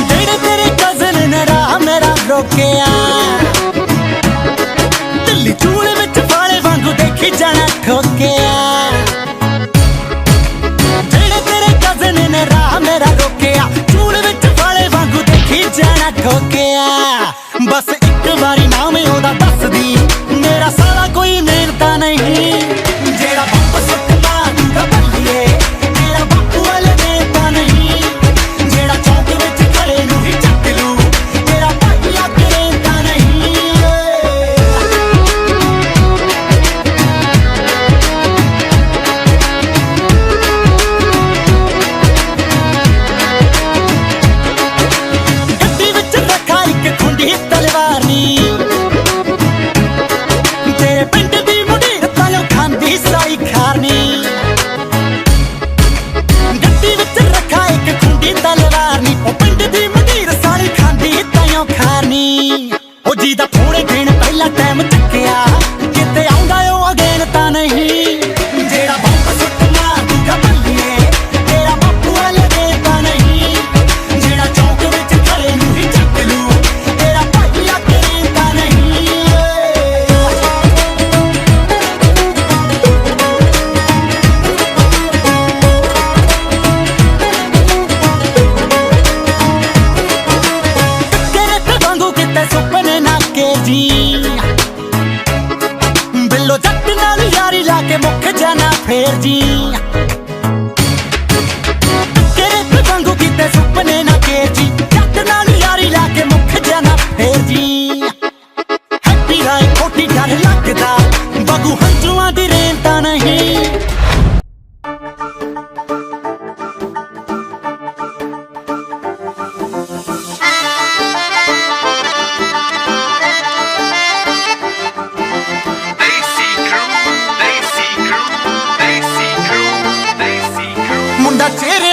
Speaker 2: जेड़े तेरे कज़न ने राह मेरा रोकिया, दिल्ली चूड़े विच फाले वांगू देखी जाना ठोकिया, जेड़े तेरे कज़न ने राह मेरा रोकिया, चूड़े विच फाले वांगू देखी जाना ठोकिया, बस एक बारी नाम ओदा दस दी, मेरा साला कोई मेहनता नहीं, जेड़ा बंब सुट मार दूगा बल्लिए, तेरा बापू वाले देता नहीं, जेड़ा चौक विच खड़े नू ही चक लू, तेरा भाई अकरेंदा नहीं। गड्डी विच रखा एक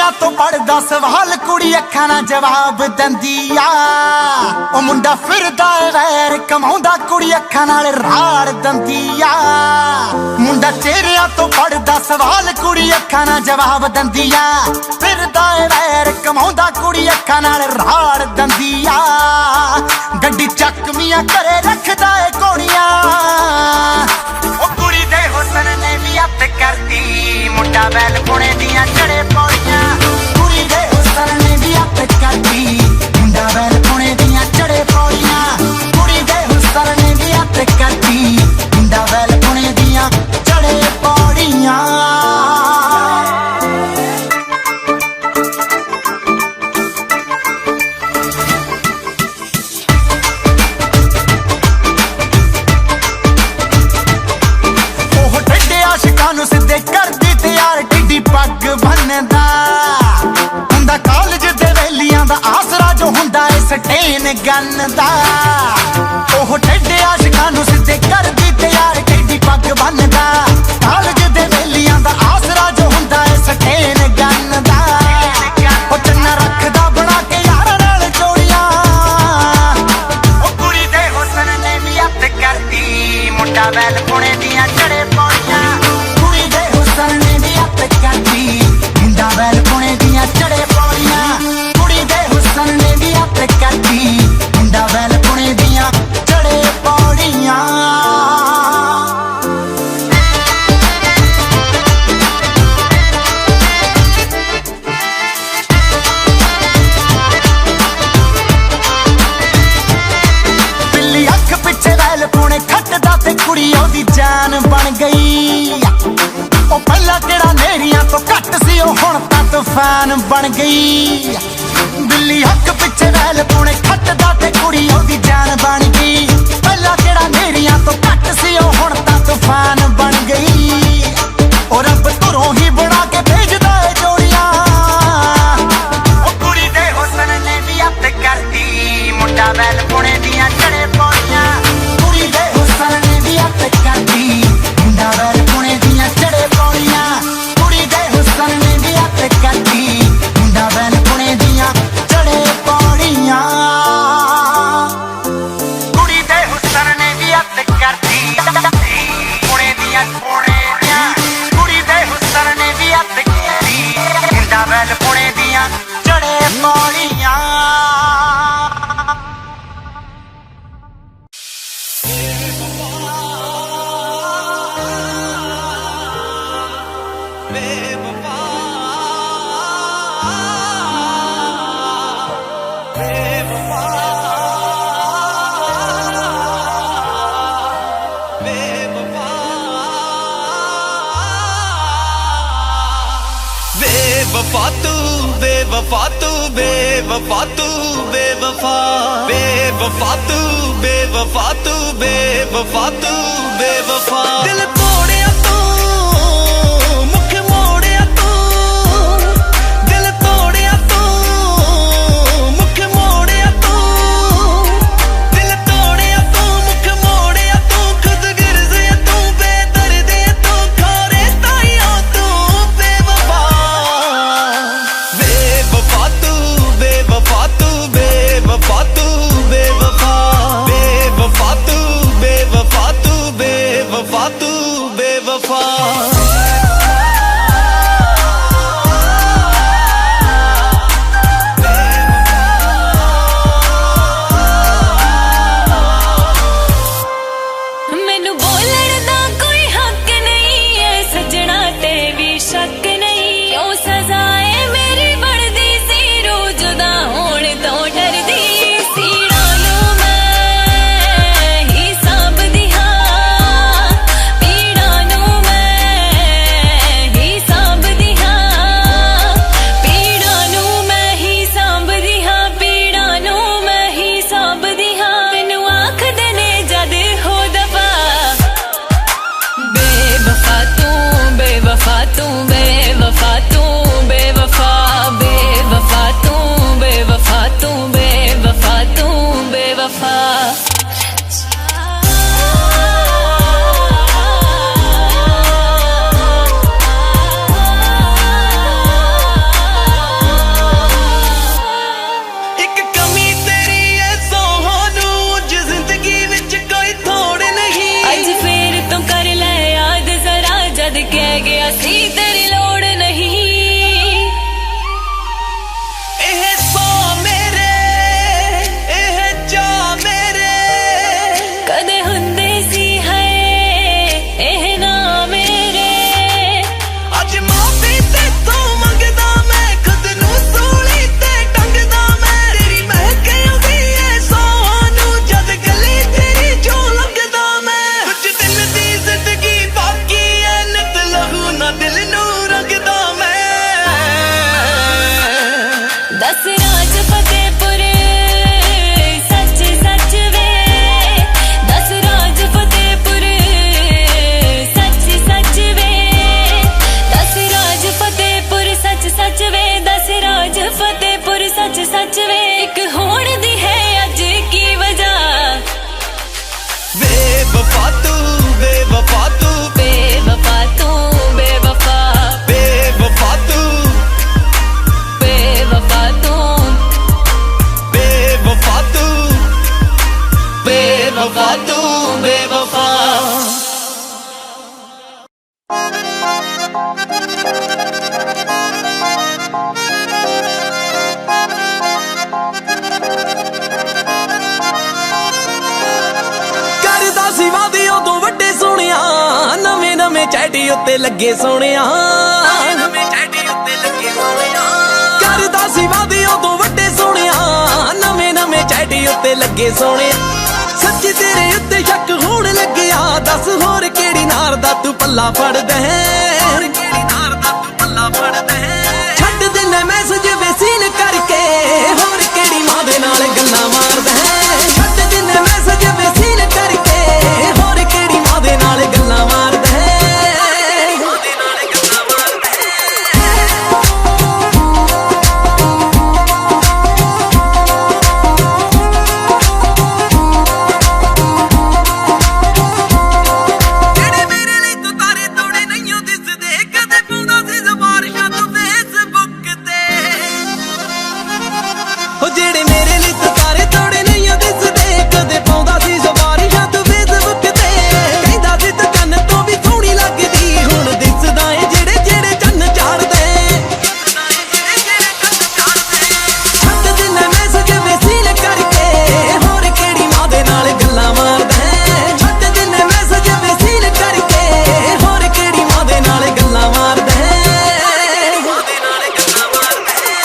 Speaker 2: ਚਿਹਰਿਆਂ ਤੋਂ ਪੜਦਾ ਸਵਾਲ ਕੁੜੀ ਅੱਖਾਂ ਨਾਲ ਜਵਾਬ ਦਿੰਦੀ ਆ ਉਹ ਮੁੰਡਾ ਫਿਰਦਾ ਏ ਵੈਰ ਕਮਾਉਂਦਾ ਕੁੜੀ ਅੱਖਾਂ ਨਾਲ ਰਾੜ ਦਿੰਦੀ ਆ ਮੁੰਡਾ ਚਿਹਰਿਆਂ ਤੋਂ ਪੜਦਾ ਸਵਾਲ ਕੁੜੀ ਅੱਖਾਂ ਨਾਲ ਜਵਾਬ ਦਿੰਦੀ ਆ ਫਿਰਦਾ ਏ ਵੈਰ ਕਮਾਉਂਦਾ ਕੁੜੀ ਅੱਖਾਂ ਨਾਲ ਰਾੜ ਦਿੰਦੀ ਆ ਗੱਡੀ ਚੱਕਮੀਆਂ ਘਰੇ ਰੱਖਦਾ ਏ ਕੋਣੀਆਂ ਉਹ ਕੁੜੀ ਦੇ ਹੁਸਨ ਨੇ ਵੀ ਅੱਤ ਕਰਦੀ ਮੁੰਡਾ ਬੈਲ ਪੁਣੇ ਦੀਆਂ ਚੜੇ ਪੌੜੀਆਂ ਕੁੜੀ ਦੇ ਹੁਸਨ ਨੇ ਵੀ ਅੱਤ ਕਰਦੀ ਮੁੰਡਾ ਬੈਲ ਪੁਣੇ ਦੀਆਂ ਚੜੇ ਪੌੜੀਆਂ ਕੁੜੀ ਦੇ ਹੁਸਨ ਨੇ ਵੀ ਅੱਤ ਕਰਦੀ ਮੁੰਡਾ ਬੈਲ ਪੁਣੇ ਦੀਆਂ ਚੜੇ ਪੌੜੀਆਂ ਨੂੰ ਸਿੱਧੇ ਕਰਦੀ ਤੇ ਯਾਰ ਟਿੱਡੀ ਪੱਗ ਬੰਨਦਾ ਹੁੰਦਾ ਕਾਲਜ ਦੇ ਵੇਲੀਆਂ ਦਾ ਆਸਰਾ ਜੋ ਹੁੰਦਾ ਏ ਸਟੇਨ ਗੰਨ ਦਾ ਉਹ ਟੱਡੇ ਆਸ਼ਿਕਾਂ ਨੂੰ ਸਿੱਧੇ ਕਰਦੀ ਤੇ ਯਾਰ ਟਿੱਡੀ ਪੱਗ ਬੰਨਦਾ ਕਾਲਜ ਦੇ ਵੇਲੀਆਂ ਦਾ ਆਸਰਾ ਜੋ ਹੁੰਦਾ ਏ ਸਟੇਨ ਗੰਨ ਦਾ ਉਹ ਚੰਨਾ ਰੱਖਦਾ ਬਣਾ ਕੇ ਯਾਰਾਂ ਨਾਲ ਜੋੜੀਆਂ ਉਹ ਕੁੜੀ ਦੇ ਹੁਸਨ ਨੇ ਵੀ ਅੱਤ ਕਰਦੀ ਮੁੰਡਾ ਵੈਲ ਪੁਣੇ ਦੀਆਂ ਚੜੇ ਪੌੜੀਆਂ ਨੇ ਵੀ ਅੱਤ ਕਰਦੀ ਮੁੰਡਾ ਵੈਲ ਪੁਣੇ ਦੀਆਂ ਚੜੇ ਪੌੜੀਆਂ ਕੁੜੀ ਦੇ ਹੁਸਨ ਨੇ ਵੀ ਅੱਤ ਕਰਦੀ ਮੁੰਡਾ ਵੈਲ ਪੁਣੇ ਦੀਆਂ ਚੜੇ ਪੌੜੀਆਂ ਬਿੱਲੀ ਅੱਖ ਪਿੱਛੇ ਵੈਲ ਪੁਣੇ ਖੱਟਦਾ ਤੇ ਕੁੜੀ ਉਹਦੀ ਜਾਨ ਬਣ ਗਈ ਉਹ ਪਹਿਲਾਂ ਕਿਹੜਾ ਨੇਰੀਆਂ ਤੋਂ ਘੱਟ ਸੀ ਉਹ ਹੁਣ ਤਾਂ ਤੂਫਾਨ ਬਣ ਗਈ ਬਿੱਲੀ ਹੱਕ ਪਿੱਛੇ ਵੈਲ ਪੁਣੇ ਖੱਟਦਾ ਤੇ ਕੁੜੀ ਉਹਦੀ ਜਾਨ ਬਣ ਗਈ ਪਹਿਲਾਂ ਕਿਹੜਾ ਨੇਰੀਆਂ ਤੋਂ ਘੱਟ ਸੀ ਉਹ ਹੁਣ ਤਾਂ ਤੂਫਾਨ ਬਣ ਗਈ ਉਹ ਰੱਬ ਧੁਰੋਂ ਹੀ ਬਣਾ ਕੇ ਭੇਜਦਾ ਏ ਜੋੜੀਆਂ ਉਹ ਕੁੜੀ ਦੇ ਹੁਸਨ ਨੇ ਵੀ ਅੱਤ ਕਰਦੀ ਮੁੰਡਾ ਵੈਲ ਪੁਣੇ ਦੀਆਂ ਚੜੇ ਪੌੜੀਆਂ ਕੁੜੀ ਦੇ ਹੁਸਨ ਨੇ ਵੀ ਅੱਤ ਕਰਦੀ ਮੁੰਡਾ ਵੈਲ ਪੁਣੇ ਦੀਆਂ ਚੜੇ ਪੌੜੀਆਂ ਕੁੜੀ ਦੇ ਹੁਸਨ ਨੇ ਵੀ ਅੱਤ ਕਰਦੀ ਮੁੰਡਾ ਵੈਲ ਪੁਣੇ ਦੀਆਂ ਚੜੇ ਪੌੜੀਆਂ ਕੁੜੀ ਦੇ ਹੁਸਨ ਨੇ ਵੀ ਅੱਤ ਕਰਦੀ ਪੁਣੇ ਦੀਆਂ ਕੁੜੀ ਦੇ ਹੁਸਨ ਨੇ ਵੀ ਅੱਤ ਕਰਦੀ ਮੁੰਡਾ ਵੈਲ ਪੁਣੇ ਦੀਆਂ ਚੜੇ ਪੌੜੀਆਂ
Speaker 1: बेवफा तू बेवफा तू बेवफा तू बेवफा बेवफा तू बेवफा तू बेवफा तू बेवफा दिल तोड़िया तू मुख मोड़िया तू दिल तोड़िया तू मुख मोड़िया तू दिल तोड़िया तू मुख मोड़िया तू खुद गिरजे तू बेदर्दी तू खोरे ताइयों तू बेवफा बेवफा तू बेवफा तू बेवफा तू बेवफा बेवफा तू बेवफा तू बेवफा
Speaker 3: सच वे एक होड़ दी है अज की वजह
Speaker 1: बेवफा तू बेवफा तू
Speaker 3: बेवफा तू बेवफा
Speaker 1: बेवफा तू
Speaker 3: बेवफा तू
Speaker 1: बेवफा तू बेवफा तू बेवफा ਕਰਦਾ ਸੀ ਵਾਦੇ ਉਦੋਂ ਵੱਡੇ ਸੋਹਣਿਆ ਨਵੇਂ ਨਵੇਂ ਚੈਟੀ ਉੱਤੇ ਲੱਗੇ ਸੋਹਣਿਆ ਨਵੇਂ ਚੈਟੀ ਉੱਤੇ ਲੱਗੇ ਸੋਹਣਿਆ ਕਰਦਾ ਸੀ ਵਾਦੇ ਉਦੋਂ ਵੱਡੇ ਸੋਹਣਿਆ ਨਵੇਂ ਨਵੇਂ ਚੈਟੀ ਉੱਤੇ ਲੱਗੇ ਸੋਹਣਿਆ ਸੱਚੀ ਤੇਰੇ ਉੱਤੇ ਸ਼ੱਕ ਹੋਣ ਲੱਗਿਆ ਦੱਸ ਹੋਰ ਕਿਹੜੀ ਨਾਰ ਦਾ ਤੂੰ ਪੱਲਾ ਫੜਦਾ ਹੈ ਹੋਰ ਕਿਹੜੀ ਨਾਰ ਦਾ ਤੂੰ ਪੱਲਾ ਫੜਦਾ ਹੈ ਛੱਡ ਦਿੰਨਾ ਮੈਸੇਜ ਵੇਸੀਨ ਕਰਕੇ ਹੋਰ ਕਿਹੜੀ ਮਾਂ ਦੇ ਨਾਲ ਗੱਲਾਂ ਮਾਰਦਾ ਹੈ ਛੱਡ ਦਿੰਨਾ ਮੈਸੇਜ ਵੇਸੀਨ ਕਰਕੇ ਹੋਰ ਕਿਹੜੀ ਮਾਂ ਦੇ ਨਾਲ ਗੱਲਾਂ ਮਾਰਦਾ ਹੈ ਮਾਂ ਦੇ ਨਾਲ ਗੱਲਾਂ ਮਾਰਦਾ ਹੈ ਜਿਹੜੇ ਮੇਰੇ ਲਈ ਤੂੰ ਤਾਰੇ ਤੋੜੇ ਨਹੀਂ ਦਿਸਦੇ ਕਦੇ ਪਾਉਂਦਾ ਸੀ ਜ਼ਬਾਰਸ਼ਾਂ ਤੋਂ ਫੇਸਬੁੱਕ ਤੇ ਉਹ ਜਿਹੜੇ ਮੇਰੇ ਲਈ ਤੂੰ ਤਾਰੇ ਤੋੜੇ ਨਹੀਂ ਦਿਸਦੇ ਕਦੇ ਪਾਉਂਦਾ ਸੀ ਜ਼ਬਾਰਸ਼ਾਂ ਤੋਂ ਫੇਸਬੁੱਕ ਤੇ ਕਹਿੰਦਾ ਸੀ ਤੂੰ ਕੰਨ ਤੋਂ ਵੀ ਸੋਹਣੀ ਲੱਗਦੀ ਹੁਣ ਦਿਸਦਾ ਏ ਜਿਹੜੇ ਜਿਹੜੇ ਚੰਨ ਚਾੜਦੇ ਛੱਡ ਦਿੰਨਾ ਮੈਸੇਜ ਵੇਸੀਨ ਕਰਕੇ ਹੋਰ ਕਿਹੜੀ ਮਾਂ ਦੇ ਨਾਲ ਗੱਲਾਂ ਮਾਰਦਾ ਹੈ ਛੱਡ ਦਿੰਨਾ ਮੈਸੇਜ ਵੇਸੀਨ ਕਰਕੇ ਹੋਰ ਕਿਹੜੀ ਮਾਂ ਦੇ ਨਾਲ ਗੱਲਾਂ ਮਾਰਦਾ ਹੈ ਮਾਂ ਦੇ ਨਾਲ ਗੱਲਾਂ ਮਾਰਦਾ ਹੈ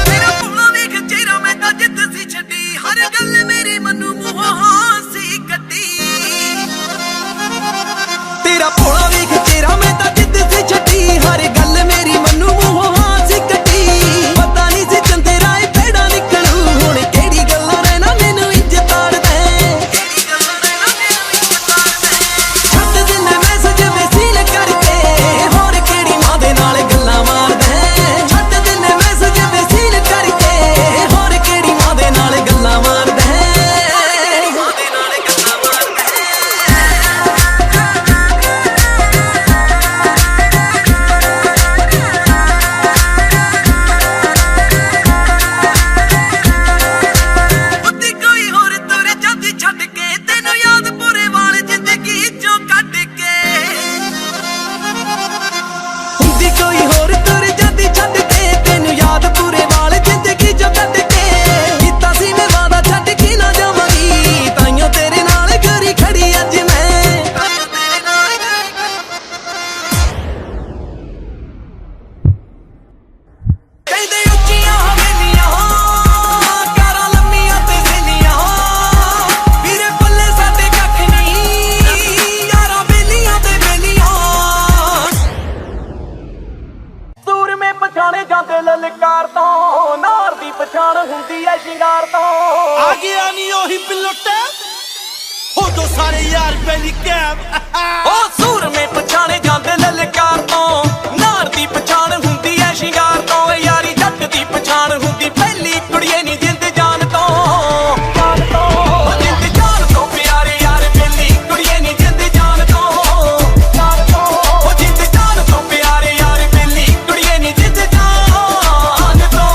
Speaker 1: ਮੇਰਾ ਭੋਲਾ ਵੇਖ ਚਿਹਰਾ ਮੈਂ ਤਾਂ ਜਿੱਦ ਸੀ ਛੱਡੀ ਹਰ ਗੱਲ ਮੇਰੀ ਮਨੂੰ ਮੂੰਹੋਂ ਹਾਸੀ ਕੱਢੀ ਤੇਰਾ ਭੋਲਾ ਵੇਖ ਚਿਹਰਾ ਮੈਂ ਤਾਂ ਜਿੱਦ ਸੀ ਛੱਡੀ ਹਰ ਗੱਲ ਮੇਰੀ ਮਨੂੰ ਮੂੰਹੋਂ ਹਾਸੀ ਕੱਢੀ ਪਤਾ ਨਹੀਂ ਸੀ ਚੰਦੇ ਰਾਏ ਪੈੜਾ ਨਿਕਲੂ ਹੁਣ ਕਿਹੜੀ ਗੱਲੋਂ ਰਹਿਣਾ ਮੈਨੂੰ ਇੰਜ ਤਾੜਦਾ ਕਿਹੜੀ ਗੱਲੋਂ ਰਹਿਣਾ ਮੈਨੂੰ ਇੰਜ ਤਾੜਦਾ ਛੱਡ ਦਿੰਨਾ ਮੈਸੇਜ ਵੇਸੀਨ ਕਰਕੇ ਹੋਰ ਕਿਹੜੀ ਮਾਂ ਦੇ ਨਾਲ ਗੱਲਾਂ ਮਾਰਦਾ ਛੱਡ ਦਿੰਨਾ ਮੈਸੇਜ ਵੇਸੀਨ ਕਰਕੇ ਹੋਰ ਕਿਹੜੀ ਮਾਂ ਦੇ ਨਾਲ ਗੱਲਾਂ ਮਾਰਦਾ ਮਾਂ ਦੇ ਨਾਲ ਗੱਲਾਂ ਮਾਰਦਾ ਉੱਤੀ ਕੋਈ ਹੋਰ ਤੁਰ ਜਾਂਦੀ ਛੱਡ ਕੇ ਤੈਨੂੰ ਯਾਦ ਪੂਰੇ ਵਾਲ ਜ਼ਿੰਦਗੀ ਚੋਂ ਕੱਢ ਕੇ ਹੁੰਦੀ ਕੋਈ ਹੋਰ ਤੁਰ ਜਾਂਦੀ ਛੱਡ ਕੇ ਤੈਨੂੰ ਯਾਦ ਪੂਰੇ ਵਾਲ ਜ਼ਿੰਦਗੀ ਚੋਂ ਕੱਢ ਕੇ ਕੀਤਾ ਸੀ ਮੈਂ ਵਾਦਾ ਛੱਡ ਕੇ ਨਾ ਜਾਵਾਂਗੀ ਤਾਈਓ ਤੇਰੇ ਨਾਲ ਗਰੀ ਖੜੀ ਅੱਜ ਮੈਂ ਤਾਈਓ ਤੇਰੇ ਨਾਲ ਕਹਿੰਦੇ ਉੱਚੀਆਂ ਹਵੇਲੀਆਂ ਕਾਰਾਂ ਲੰਮੀਆਂ ਤੇ ਸੇਲੀਆਂ ਵੀਰੇ ਪੱਲੇ ਸਾਡੇ ਕੱਖ ਨਹੀਂ ਯਾਰਾਂ ਬੇਲੀਆਂ ਤੇ ਬੇਲੀਆਂ ਸੂਰਮੇ ਪਛਾਣੇ ਜਾਂਦੇ ਲਲਕਾਰ ਤੋਂ ਨਾਰ ਦੀ ਪਛਾਣ ਹੁੰਦੀ ਐ ਸ਼ਿੰਗਾਰ ਤੋਂ
Speaker 5: ਆ ਗਿਆ ਨੀ ਉਹੀ ਪਿਲਟ ਉਦੋਂ ਸਾਰੇ ਯਾਰ ਪਹਿਲੀ ਕੈਬ
Speaker 1: ਉਹ ਸੂਰਮੇ ਪਛਾਣੇ ਜਾਂਦੇ ਲਲਕਾਰ ਤੋਂ ਨਾਰ ਦੀ ਪਛਾਣ ਹੁੰਦੀ ਐ ਸ਼ਿੰਗਾਰ ਤੋਂ ਯਾਰੀ ਜੱਟ ਦੀ ਪਛਾਣ ਹੁੰਦੀ ਪਹਿਲੀ ਕੁੜੀਏ ਨੀ ਜਿੰਦ ਜਾਨ ਤੋਂ ਉਹ ਜਿੰਦ ਜਾਨ ਤੋਂ ਪਿਆਰੇ ਯਾਰ ਪਹਿਲੀ ਕੁੜੀਏ ਨੀ ਜਿੰਦ ਜਾਨ ਤੋਂ ਉਹ ਜਿੰਦ ਜਾਨ ਤੋਂ ਪਿਆਰੇ ਯਾਰ ਪਹਿਲੀ ਕੁੜੀਏ ਨੀ ਜਿੰਦ ਜਾਨ ਤੋਂ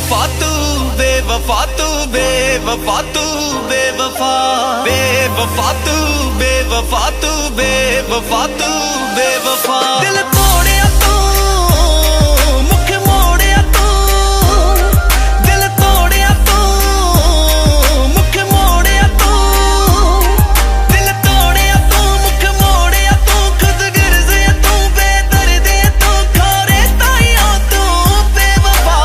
Speaker 1: बेवफा तू बेवफा तू बेवफा तू बेवफा बेवफा तू बेवफा तू बेवफा तू बेवफा दिल तोड़िया तू मुख मोड़िया तू दिल तोड़िया तू मुख मोड़िया तू दिल तोड़िया तू मुख मोड़िया तू खुद गिरजे तू बेदर्दी तू खोरे ताइयों तू बेवफा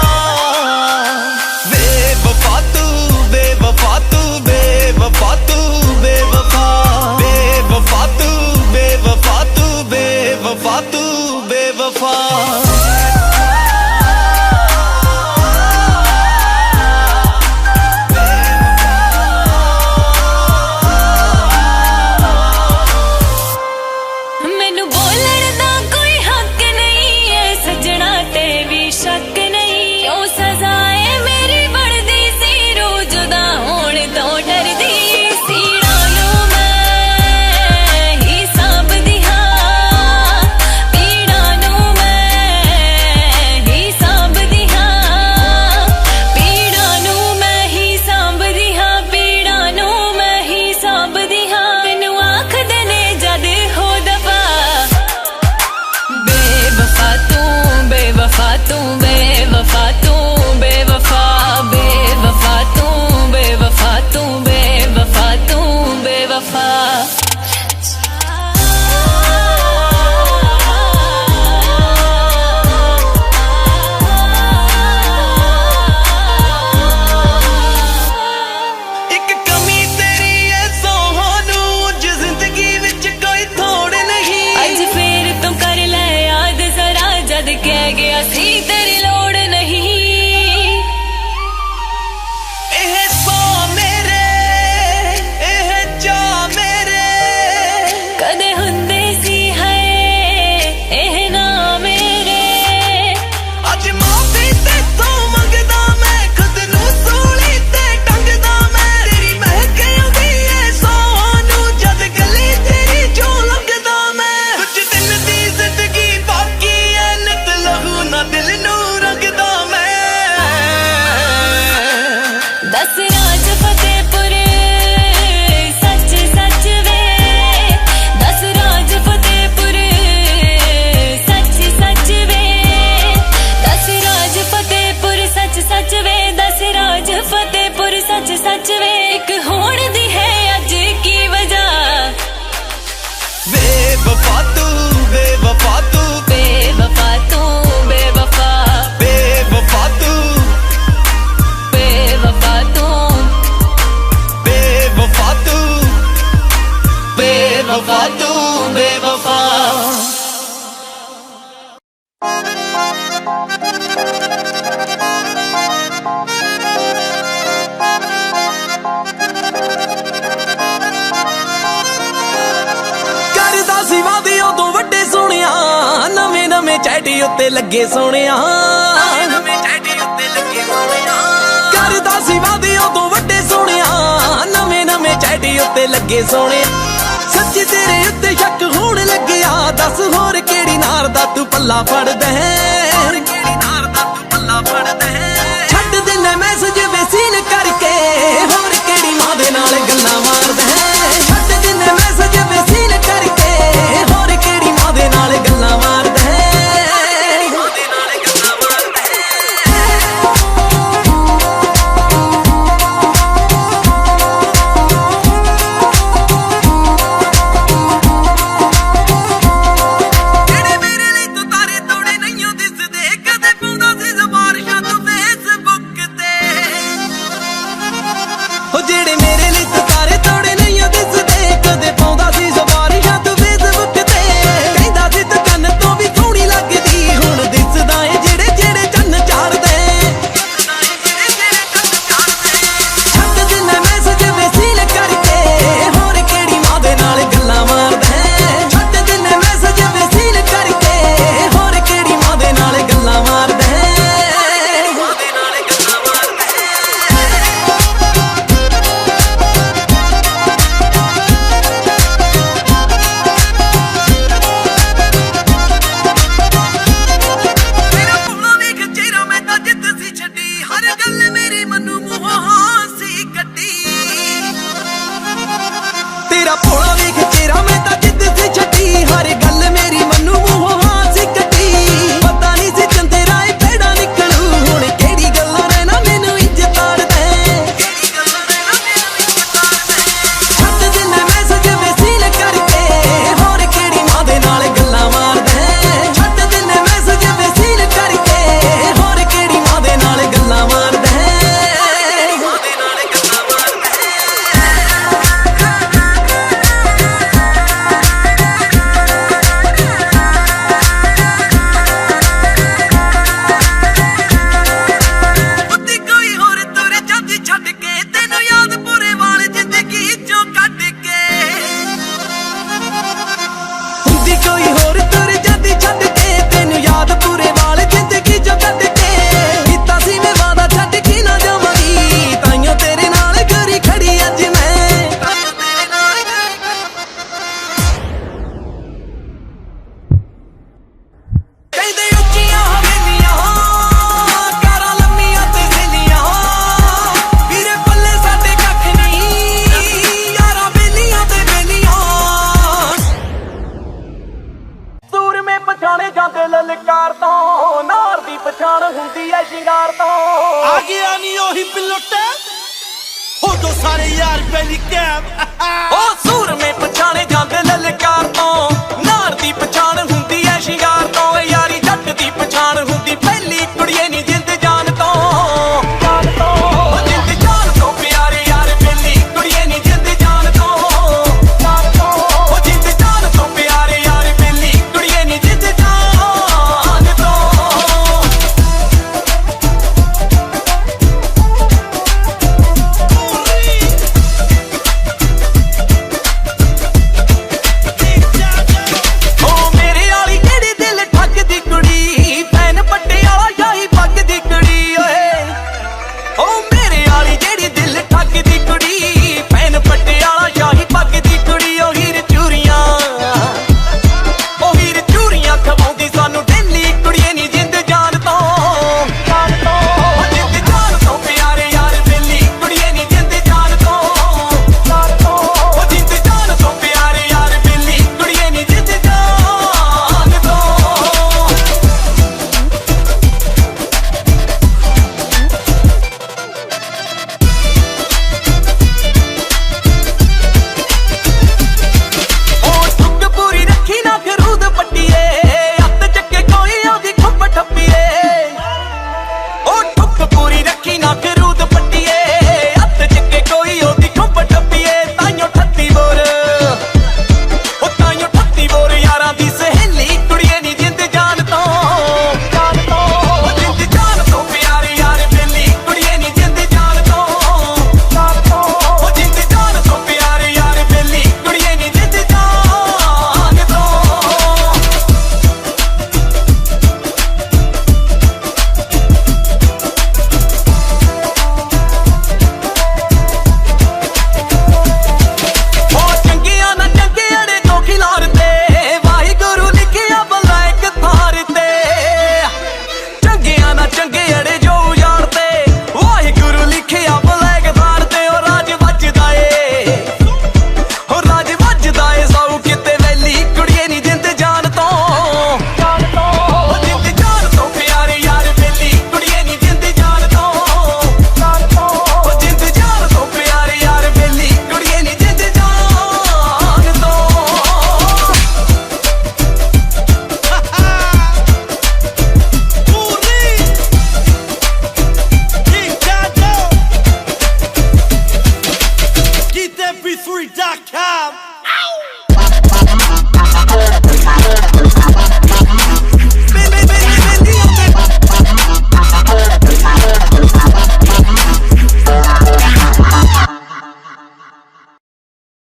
Speaker 1: बेवफा तू बेवफा तू बेवफा तू बेवफा बेवफा तू बेवफा तू बेवफा तू बेवफा
Speaker 3: ਮੈਨੂੰ ਬੋਲਣ ਦਾ ਕੋਈ ਹੱਕ ਨਹੀਂ ਐ ਸਜਣਾ ਤੇ ਵੀ ਸ਼ੱਕ ਨਹੀਂ ਕਿਉਂ ਸਜ਼ਾਏ ਮੇਰੀ ਬਣਦੀ ਸੀ ਰੋਜ਼ ਦਾ ਹੋਣ ਤੋਂ ਡਰਦੀ ਸੀ ਨੂੰ ਮੈਂ ਹੀ ਸਾਂਭਦੀ ਹਾਂ ਪੀੜਾਂ ਨੂੰ ਮੈਂ ਹੀ ਸਾਂਭਦੀ ਹਾਂ ਪੀੜਾਂ ਨੂੰ ਮੈਂ ਹੀ ਸਾਂਭਦੀ ਹਾਂ ਪੀੜਾਂ ਨੂੰ ਮੈਂ ਹੀ ਸਾਂਭਦੀ ਹਾਂ ਮੈਨੂੰ ਆਖਦੇ ਨੇ ਜਦ ਹੋ ਦਫਾ बेवफा तू बेवफा तू बेवफा तू बेवफा बेवफा तू बेवफा तू बेवफा तू बेवफा
Speaker 1: ਇੱਕ ਕਮੀ ਤੇਰੀ ਐ ਸੋਹਣੂ ਜ ਜ਼ਿੰਦਗੀ ਵਿੱਚ ਕੋਈ ਥੋੜ ਨਹੀਂ
Speaker 3: ਅੱਜ ਫੇਰ ਤੂੰ ਕਰ ਲੈ ਯਾਦ ਜ਼ਰਾ ਜਦ ਕਹਿ ਗਿਆ ਸੀ ਤੇਰੀ ਲੋੜ ਨਹੀਂ
Speaker 1: ਇਹ ਸੋ ਮੇਰੇ ਇਹ ਜਾ ਮੇਰੇ
Speaker 3: ਕਦੇ ਹੁੰਦੇ ਸੀ ਹੈ ਇਹ ਨਾ ਮੇਰੇ
Speaker 1: ਅੱਜ ਮਾਫੀ ਤੇਥੋਂ ਮੰਗਦਾ ਮੈਂ ਖੁਦ ਨੂੰ ਸੂਲੀ ਤੇ ਟੰਗਦਾ ਮੈਂ ਤੇਰੀ ਮਹਿਕ ਆਉਂਦੀ ਏ ਸੋਹਣੂ ਜਦ ਗਲੀ ਤੇਰੀ ਚੋਂ ਲੰਘਦਾ ਮੈਂ ਕੁਝ ਦਿਨ ਦੀ ਜ਼ਿੰਦਗੀ ਬਾਕੀ ਐ ਨਿਤ ਲਹੂ ਨਾ ਦਿਲ ਨੂੰ ਰੰਗਦਾ ਮੈਂ
Speaker 3: ਦਸ ਰਾਜ ਫਤਿਹਪੁਰ ਸੱਚ ਸੱਚ ਵੇ ਦਸ ਰਾਜ ਫਤਿਹਪੁਰ ਸੱਚ ਸੱਚ ਵੇ ਦਸ ਰਾਜ ਫਤਿਹਪੁਰ ਸੱਚ ਸੱਚ ਵੇ ਦਸ ਰਾਜ ਫਤਿਹਪੁਰ ਸੱਚ ਸੱਚ ਵੇ ਇੱਕ ਹੋਣ ਦੀ ਹੈ ਅੱਜ ਕੀ ਵਜ੍ਹਾ
Speaker 1: बेवफा तू बेवफा तू
Speaker 3: ਬੇਵਫਾ ਤੂੰ ਬੇਵਫਾ
Speaker 1: बेवफा तू
Speaker 3: ਬੇਵਫਾ ਤੂੰ
Speaker 1: बेवफा तू बेवफा तू बेवफा ਕਰਦਾ ਸੀ ਵਾਦੇ ਉਦੋਂ ਵੱਡੇ ਸੋਹਣਿਆ ਨਵੇਂ ਨਵੇਂ ਚੈਟੀ ਉੱਤੇ ਲੱਗੇ ਸੋਹਣਿਆ ਨਵੇਂ ਚੈਟੀ ਉੱਤੇ ਲੱਗੇ ਸੋਹਣਿਆ ਕਰਦਾ ਸੀ ਵਾਦੇ ਉਦੋਂ ਵੱਡੇ ਸੋਹਣਿਆ ਨਵੇਂ ਨਵੇਂ ਚੈਟੀ ਉੱਤੇ ਲੱਗੇ ਸੋਹਣਿਆ ਸੱਚੀ ਤੇਰੇ ਉੱਤੇ ਸ਼ੱਕ ਹੋਣ ਲੱਗਿਆ ਦੱਸ ਹੋਰ ਕਿਹੜੀ ਨਾਰ ਦਾ ਤੂੰ ਪੱਲਾ ਫੜਦਾ ਹੈ ਹੋਰ ਕਿਹੜੀ ਨਾਰ ਦਾ ਤੂੰ ਪੱਲਾ ਫੜਦਾ ਹੈ ਛੱਡ ਦਿਨੇ ਮੈਸੇਜ ਵੇਸੀਨ ਕਰਕੇ ਹੋਰ ਕਿਹੜੀ ਮਾਂ ਦੇ ਨਾਲ ਗੱਲਾਂ ਮਾਰਦਾ ਹੈ ਛੱਡ ਦਿਨੇ ਮੈਸੇਜ ਵੇਸੀਨ ਕਰਕੇ ਹੋਰ ਕਿਹੜੀ ਮਾਂ ਦੇ ਨਾਲ ਗੱਲਾਂ ਮਾਰਦਾ ਹੈ ਮਾਂ ਦੇ ਨਾਲ ਗੱਲਾਂ ਮਾਰਦਾ ਹੈ ਜਿਹੜੇ ਮੇਰੇ ਲਈ ਤੂੰ ਤਾਰੇ ਤੋੜੇ ਨਹੀਂ ਦਿਸਦੇ ਕਦੇ ਪਾਉਂਦਾ ਸੀ ਜ਼ਬਾਰਸ਼ਾਂ ਤੋਂ
Speaker 8: ਪਿਲੋਟੇ ਹੋ ਦੋ ਸਾਰੇ ਯਾਰ ਪਹਿਲੀ ਕੈਬ
Speaker 1: ਉਹ ਸੂਰ ਮੇ ਪਛਾਣੇ ਜਾਂਦੇ ਲਲਕਾਰ ਤੋਂ